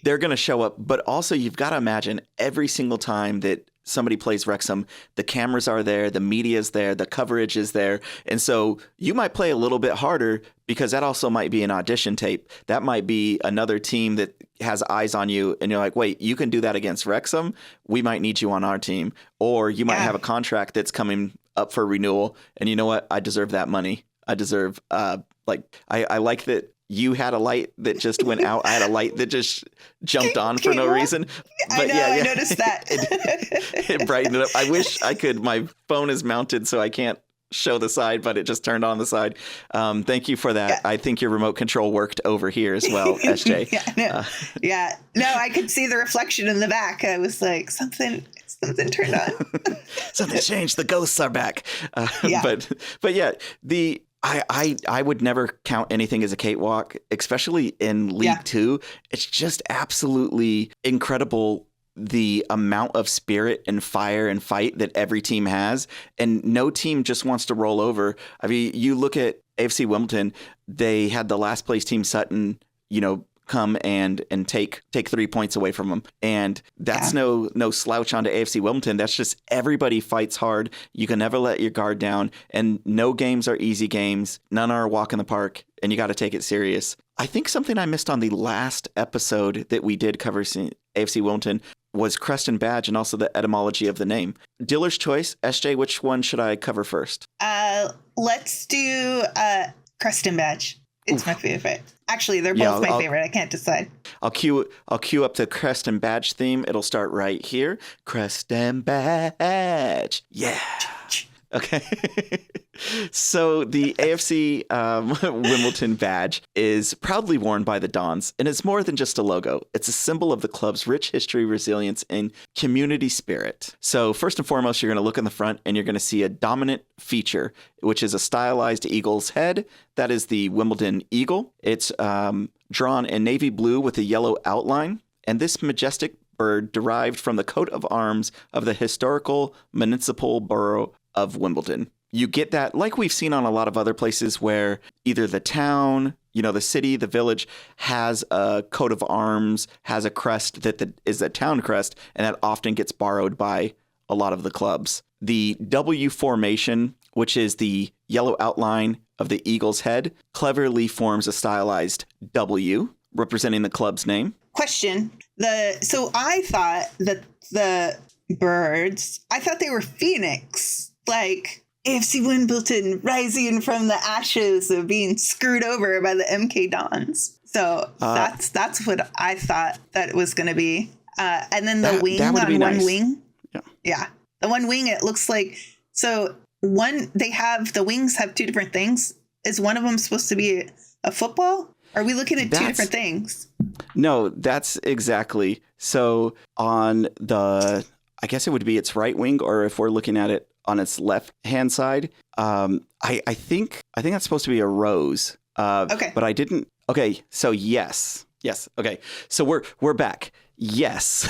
They're going to show up. But also, you've got to imagine every single time that somebody plays Wrexham, the cameras are there, the media is there, the coverage is there. And so you might play a little bit harder because that also might be an audition tape. That might be another team that has eyes on you. And you're like, wait, you can do that against Wrexham? We might need you on our team. Or you might have a contract that's coming up for renewal. And you know what? I deserve that money. I deserve I like that. You had a light that just went out. I had a light that just jumped on for no reason. But I noticed that. It brightened it up. I wish I could. My phone is mounted, so I can't show the side, but it just turned on the side. Thank you for that. Yeah. I think your remote control worked over here as well, SJ. No, I could see the reflection in the back. I was like, something turned on. Something's changed. The ghosts are back. But yeah, I would never count anything as a cakewalk, especially in League Two. It's just absolutely incredible the amount of spirit and fire and fight that every team has. And no team just wants to roll over. I mean, you look at AFC Wimbledon, they had the last place team Sutton, you know, come and take 3 points away from them. And that's no slouch onto AFC Wimbledon. That's just everybody fights hard. You can never let your guard down. And no games are easy games. None are a walk in the park. And you got to take it serious. I think something I missed on the last episode that we did cover AFC Wimbledon was crest and badge and also the etymology of the name. Dealer's choice. SJ, which one should I cover first? Let's do crest and badge. It's my favorite. Actually, they're both my favorite. I can't decide. I'll cue up the crest and badge theme. It'll start right here. Crest and badge. Yeah. Okay. So the AFC Wimbledon badge is proudly worn by the Dons, and it's more than just a logo. It's a symbol of the club's rich history, resilience, and community spirit. So first and foremost, you're going to look in the front, and you're going to see a dominant feature, which is a stylized eagle's head. That is the Wimbledon eagle. It's drawn in navy blue with a yellow outline, and this majestic bird derived from the coat of arms of the historical municipal borough of Wimbledon. You get that like we've seen on a lot of other places where either the town, the city, the village has a coat of arms, has a crest that is a town crest, and that often gets borrowed by a lot of the clubs. The W formation, which is the yellow outline of the eagle's head, cleverly forms a stylized W representing the club's name. Question. So I thought that the birds, I thought they were phoenix, like AFC Wimbledon rising from the ashes of being screwed over by the MK Dons. So that's what I thought that it was going to be. And then the wing on one nice. Wing. Yeah. The one wing, it looks like, so the wings have two different things. Is one of them supposed to be a football? Are we looking at two different things? No, that's exactly. So on I guess it would be its right wing, or if we're looking at it on its left hand side, I think that's supposed to be a rose. Okay. But I didn't. Okay. So yes. Okay. So we're back. Yes.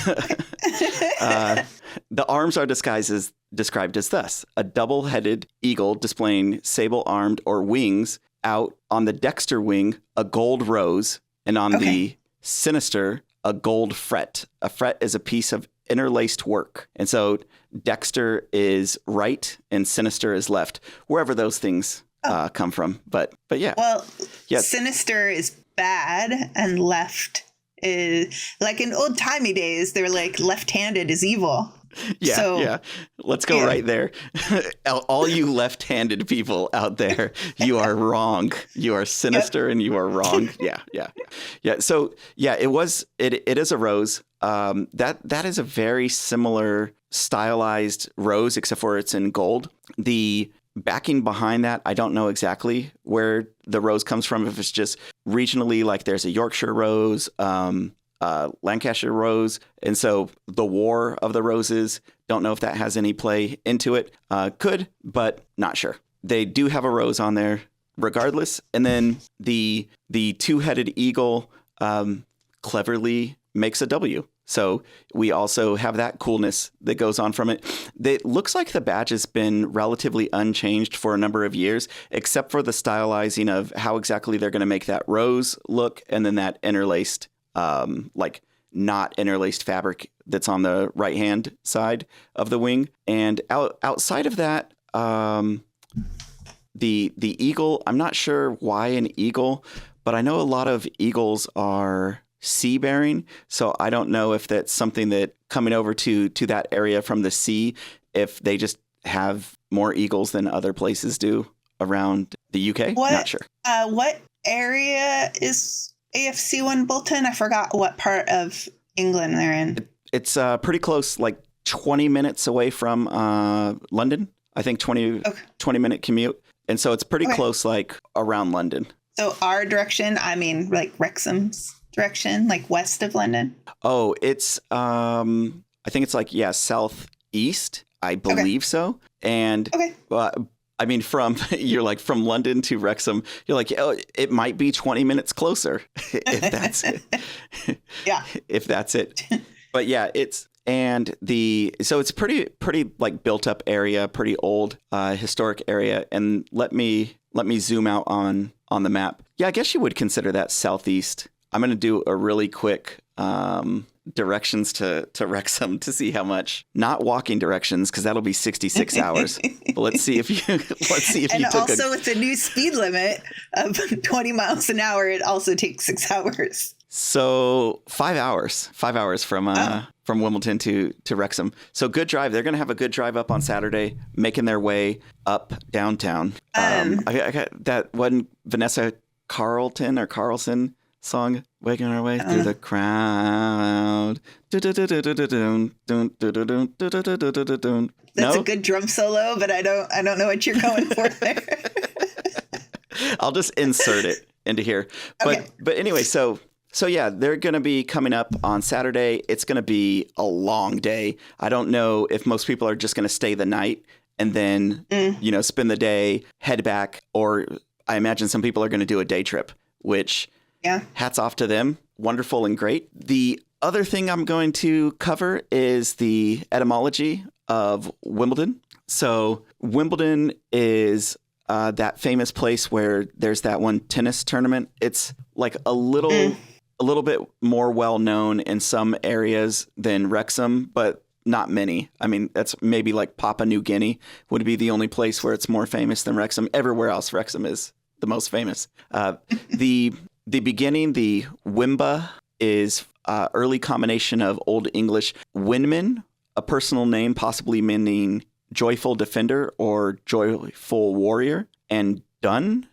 The arms are described as thus: a double-headed eagle displaying sable-armed or wings. Out on the dexter wing, a gold rose, and on the sinister, a gold fret. A fret is a piece of interlaced work. And so dexter is right and sinister is left, wherever those things come from. But yeah. Well, sinister is bad and left is, like in old timey days, they're like left-handed is evil. Yeah. Let's go right there. All you left-handed people out there, you are wrong. You are sinister and you are wrong. Yeah. So it is a rose. That is a very similar stylized rose, except for it's in gold. The backing behind that, I don't know exactly where the rose comes from. If it's just regionally, like there's a Yorkshire rose, Lancashire rose, and so the War of the Roses, don't know if that has any play into it. Could, but not sure. They do have a rose on there regardless. And then the two-headed eagle cleverly makes a W. So we also have that coolness that goes on from it. It looks like the badge has been relatively unchanged for a number of years, except for the stylizing of how exactly they're going to make that rose look, and then that interlaced like not interlaced fabric that's on the right hand side of the wing. And outside of that, the eagle, I'm not sure why an eagle, but I know a lot of eagles are sea bearing. So I don't know if that's something that coming over to that area from the sea, if they just have more eagles than other places do around the UK. Not sure. What area is AFC Wimbledon? I forgot what part of England they're in. It's pretty close, like 20 minutes away from London. I think 20-minute commute. And so it's pretty close, like around London. So our direction, I mean, like Wrexham's direction, like west of London? Oh, it's, I think it's like, southeast. I believe so. And I mean, you're like from London to Wrexham, you're like, oh, it might be 20 minutes closer if that's it. Yeah. If that's it. But yeah, so it's pretty like built up area, pretty old, historic area. And let me zoom out on the map. Yeah, I guess you would consider that southeast I'm going to do a really quick directions to Wrexham to see how much, not walking directions, because that'll be 66 hours. But let's see if you and also with the new speed limit of 20 miles an hour, it also takes 6 hours. So 5 hours from Wimbledon to Wrexham. So good drive. They're going to have a good drive up on Saturday, making their way up downtown. I got that one Vanessa Carlson song, "Waking Our Way Through the Crowd." That's a good drum solo, but I don't know what you're going for there. I'll just insert it into here. But Okay. but anyway, so yeah, they're going to be coming up on Saturday. It's going to be a long day. I don't know if most people are just going to stay the night and then, spend the day, head back, or I imagine some people are going to do a day trip, which hats off to them. Wonderful and great. The other thing I'm going to cover is the etymology of Wimbledon. So Wimbledon is that famous place where there's that one tennis tournament. It's like a little bit more well known in some areas than Wrexham, but not many. I mean, that's maybe like Papua New Guinea would be the only place where it's more famous than Wrexham. Everywhere else, Wrexham is the most famous. The beginning, the Wimba, is early combination of Old English Winman, a personal name possibly meaning joyful defender or joyful warrior, and Dun,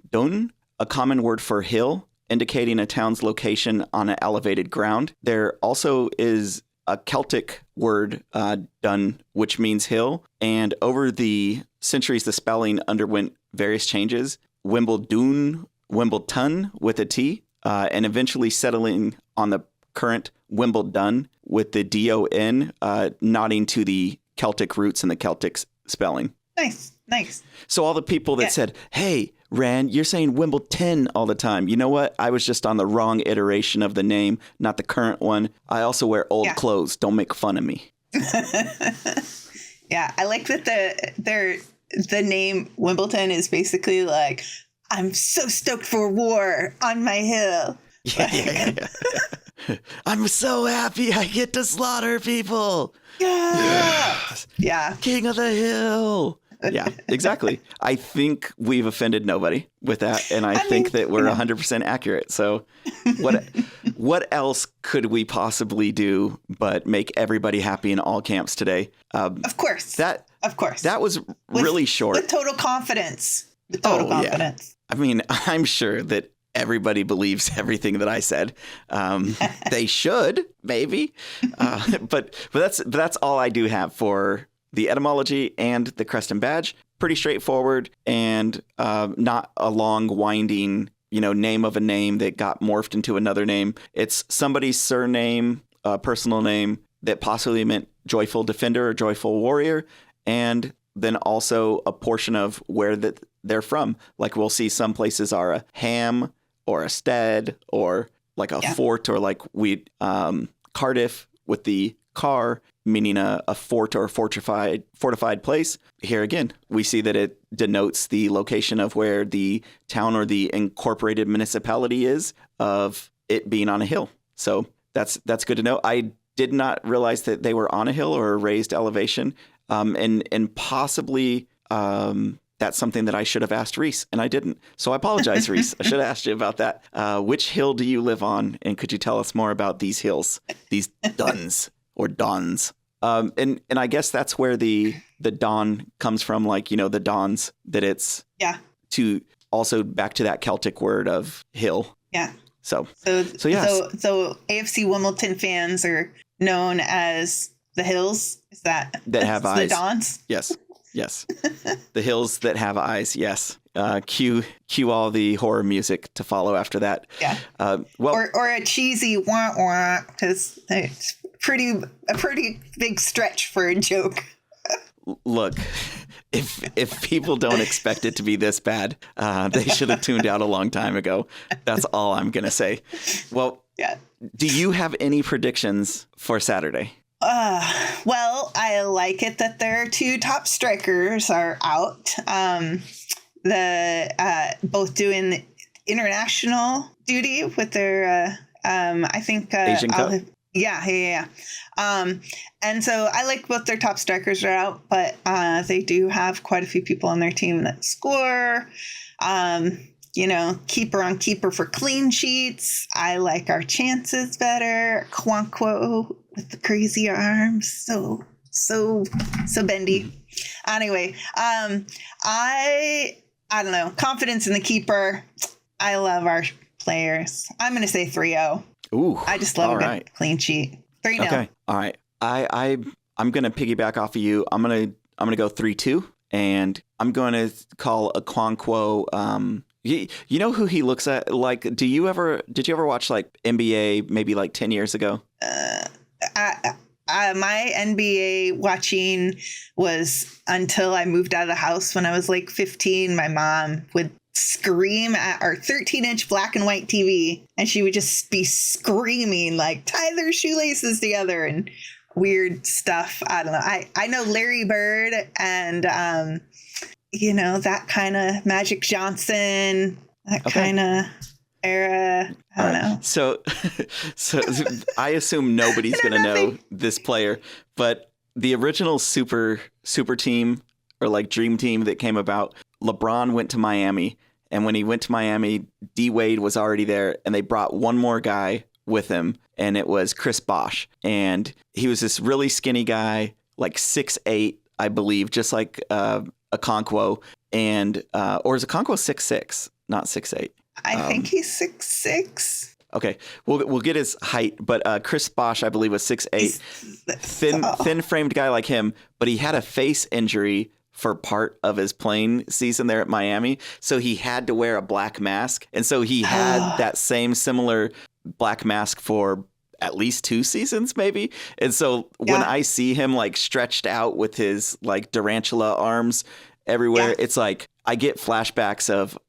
a common word for hill, indicating a town's location on an elevated ground. There also is a Celtic word, Dun, which means hill, and over the centuries, the spelling underwent various changes. Wimbledon with a T, and eventually settling on the current Wimbledon with the D-O-N, nodding to the Celtic roots and the Celtic spelling. Nice. So all the people that said, "Hey, Ran, you're saying Wimbledon all the time." You know what? I was just on the wrong iteration of the name, not the current one. I also wear old clothes. Don't make fun of me. Yeah, I like that the name Wimbledon is basically like, I'm so stoked for war on my hill. Yeah. I'm so happy I get to slaughter people. Yeah. King of the hill. Yeah, exactly. I think we've offended nobody with that, and I think that we're 100% accurate. So what else could we possibly do but make everybody happy in all camps today? Of course. That was really short. With total confidence. Confidence. Yeah. I mean, I'm sure that everybody believes everything that I said. They should, maybe. But that's all I do have for the etymology and the crest and badge. Pretty straightforward and not a long, winding, name of a name that got morphed into another name. It's somebody's surname, personal name that possibly meant joyful defender or joyful warrior, and then also a portion of where they're from. Like we'll see some places are a ham or a stead or like a fort, or like Cardiff with the car, meaning a fort or a fortified place. Here again, we see that it denotes the location of where the town or the incorporated municipality is, of it being on a hill. So that's good to know. I did not realize that they were on a hill or a raised elevation, and possibly that's something that I should have asked Reese, and I didn't. So I apologize, Reese. I should have asked you about that. Which hill do you live on, and could you tell us more about these hills, these duns or dons? And I guess that's where the don comes from, like, the dons, that it's to also back to that Celtic word of hill. Yeah. So AFC Wimbledon fans are known as the hills. Is that have eyes? The dons? Yes. The hills that have eyes. Yes. Cue all the horror music to follow after that. Yeah. Or a cheesy wah wah, because it's a pretty big stretch for a joke. Look, if people don't expect it to be this bad, they should have tuned out a long time ago. That's all I'm gonna say. Well, do you have any predictions for Saturday? Well, I like it that their two top strikers are out. Both doing international duty with their I think Asian Cup? Yeah. And so I like both their top strikers are out, but they do have quite a few people on their team that score. Keeper on keeper for clean sheets. I like our chances better. Quanquo with the crazy arms. So bendy. Anyway, I don't know. Confidence in the keeper. I love our players. I'm going to say 3-0. Ooh. I just love a good clean sheet. 3-0. Okay. All right. I'm going to piggyback off of you. I'm going to go 3-2, and I'm going to call a Quanquo. You know who he looks at? Like, did you ever watch like NBA maybe like 10 years ago? My NBA watching was until I moved out of the house when I was like 15. My mom would scream at our 13-inch black and white TV, and she would just be screaming like, tie their shoelaces together and weird stuff. I don't know. I know Larry Bird and, that kind of Magic Johnson, that kind of era. I don't know. So I assume nobody's going to know this player, but the original super team or like dream team that came about, LeBron went to Miami, and when he went to Miami, D Wade was already there, and they brought one more guy with him, and it was Chris Bosh. And he was this really skinny guy, like 6'8", I believe, just like Okonkwo, and or is Okonkwo 6'6", not 6'8"? I think he's 6'6". Okay, we'll get his height, but Chris Bosh, I believe, was 6'8", thin framed guy like him, but he had a face injury for part of his playing season there at Miami, so he had to wear a black mask, and so he had that same similar black mask for at least 2 seasons, maybe. And so when I see him like stretched out with his like tarantula arms everywhere, it's like I get flashbacks of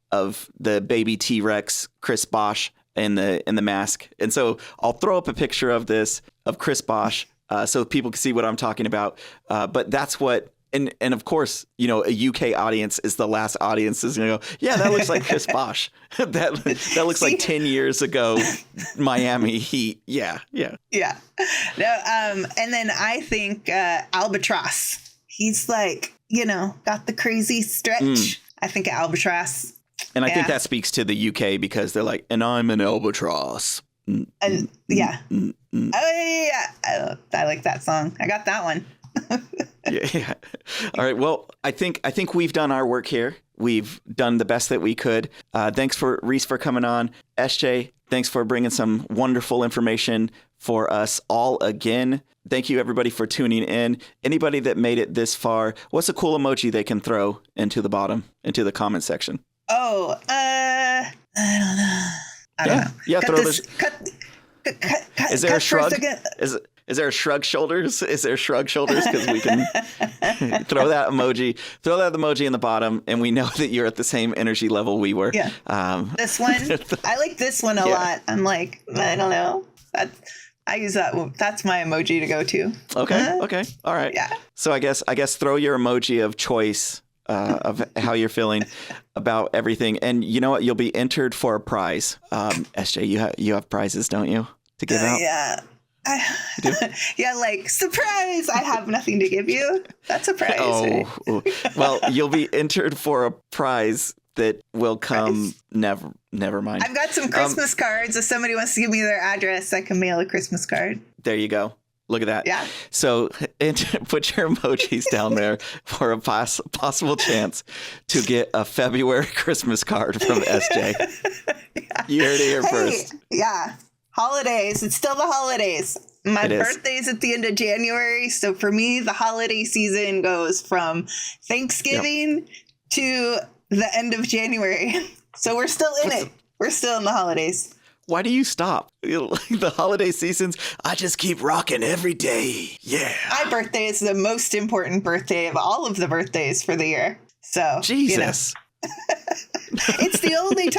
the baby T-Rex Chris Bosh in the mask. And so I'll throw up a picture of Chris Bosh so people can see what I'm talking about. But that's what. And of course, a UK audience is the last audience is going to go, yeah, that looks like Chris Bosh. that looks like 10 years ago, Miami Heat. Yeah. No, and then I think Albatross. He's like, got the crazy stretch. I think Albatross. And I think that speaks to the UK because they're like, and I'm an albatross. Oh, yeah. I like that song. I got that one. Yeah. All right. Well, I think we've done our work here. We've done the best that we could. Thanks for Reese for coming on. SJ, thanks for bringing some wonderful information for us all again. Thank you, everybody, for tuning in. Anybody that made it this far, what's a cool emoji they can throw into the comment section? Oh, I don't know. I don't know. Yeah, cut throw this. Cut, is there a shrug? Is there a shrug shoulders? Because we can throw that emoji in the bottom, and we know that you're at the same energy level we were. Yeah. This one, I like this one a lot. I'm like, I don't know. I use that. That's my emoji to go to. Okay. All right. Yeah. So I guess throw your emoji of choice of how you're feeling about everything, and you know what? You'll be entered for a prize. SJ, you have prizes, don't you, to give out? Yeah. Yeah, like, surprise! I have nothing to give you. That's a prize. Oh, well, you'll be entered for a prize that will come. Never mind. I've got some Christmas cards. If somebody wants to give me their address, I can mail a Christmas card. There you go. Look at that. Yeah. So put your emojis down there for a possible chance to get a February Christmas card from SJ. Yeah. You heard it here first. Yeah. Holidays. It's still the holidays. My birthday's at the end of January. So for me, the holiday season goes from Thanksgiving to the end of January. So we're still in it. We're still in the holidays. Why do you stop? The holiday seasons, I just keep rocking every day. Yeah. My birthday is the most important birthday of all of the birthdays for the year. So Jesus. It's the only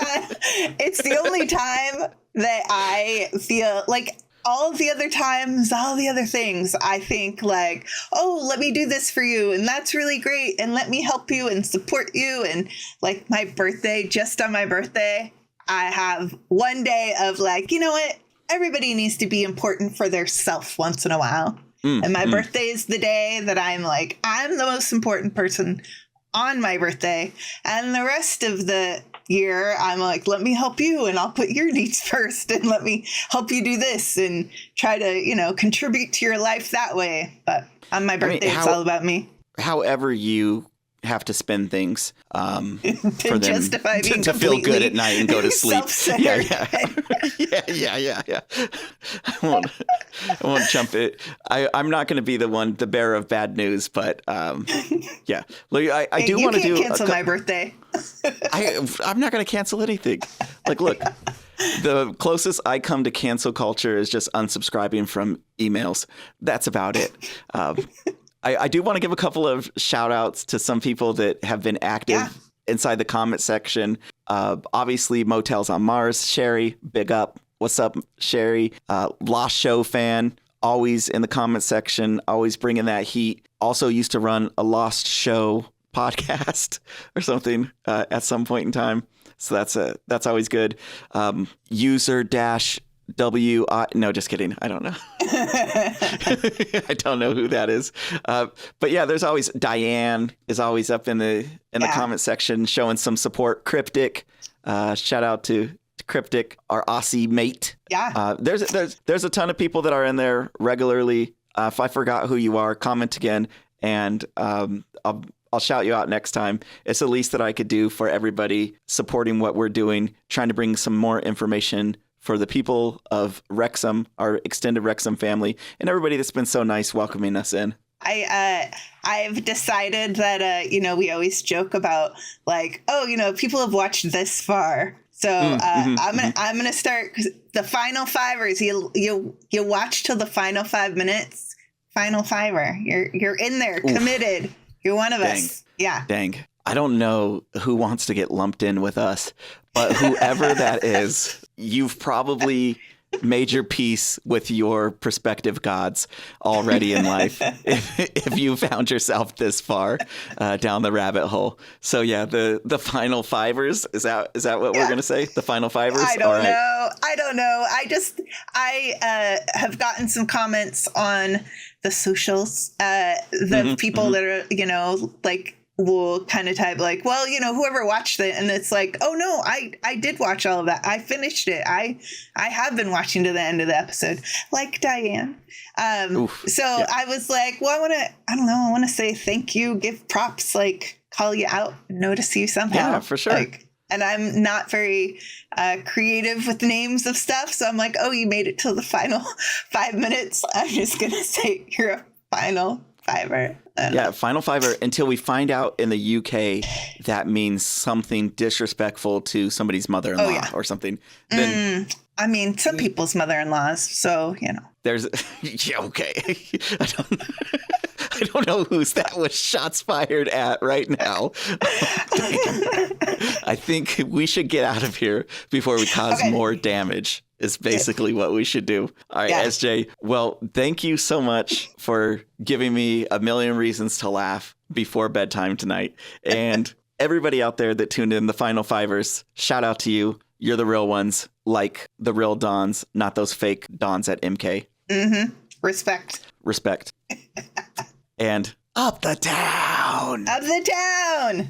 time that I feel like all the other times, all the other things, I think like, oh, let me do this for you. And that's really great. And let me help you and support you. And like my birthday, just on my birthday, I have one day of like, you know what? everybody needs to be important for their self once in a while. And my birthday is the day that I'm like, I'm the most important person on my birthday. And the rest of the year, I'm like, let me help you, and I'll put your needs first, and let me help you do this, and try to, contribute to your life that way. But on my birthday, it's all about me. However you have to spend things for them justify being to feel good at night and go to sleep. Yeah. I won't jump it. I'm not going to be the bearer of bad news, but yeah. Look, I do want to do. You can't cancel my birthday. I'm not going to cancel anything. Like, look, the closest I come to cancel culture is just unsubscribing from emails. That's about it. I do want to give a couple of shout outs to some people that have been active inside the comment section. Obviously, Motels on Mars, Sherry, big up. What's up, Sherry? Lost Show fan, always in the comment section, always bringing that heat. Also used to run a Lost Show podcast or something at some point in time. So that's always good. User dash no, just kidding. I don't know. I don't know who that is. But yeah, there's always Diane is always up in the comment section showing some support. Cryptic, shout out to Cryptic, our Aussie mate. Yeah. There's a ton of people that are in there regularly. If I forgot who you are, comment again, and I'll shout you out next time. It's the least that I could do for everybody supporting what we're doing, trying to bring some more information for the people of Wrexham, our extended Wrexham family, and everybody that's been so nice welcoming us in. I've decided that, we always joke about like, people have watched this far. So I'm gonna start the final fivers. You watch till the final 5 minutes. Final fiver. You're in there, committed. You're one of us. Yeah. Dang. I don't know who wants to get lumped in with us, but whoever that is, you've probably made your peace with your prospective gods already in life if you found yourself this far down the rabbit hole. So yeah, the final fivers, is that what we're gonna say? The final fivers? I don't know. I have gotten some comments on the socials. The people that are, like, will kind of type like, well, whoever watched it, and it's like, oh no, I did watch all of that. I finished it. I have been watching to the end of the episode, like Diane. I was like, well, I want to say thank you, give props, like call you out, notice you somehow. Yeah, for sure. Like, and I'm not very creative with names of stuff, so I'm like, oh, you made it till the final 5 minutes. I'm just gonna say you're a final fiver. Yeah, final fiver, until we find out in the UK that means something disrespectful to somebody's mother-in-law or something. Then some people's mother-in-laws, so there's okay. I don't know who's that was shots fired at right now. I think we should get out of here before we cause more damage. Is basically what we should do. All right, SJ. Well, thank you so much for giving me a million reasons to laugh before bedtime tonight. And everybody out there that tuned in, the final fivers, shout out to you. You're the real ones, like the real Dons, not those fake Dons at MK. Mm-hmm. Respect. And up the town. Up the town.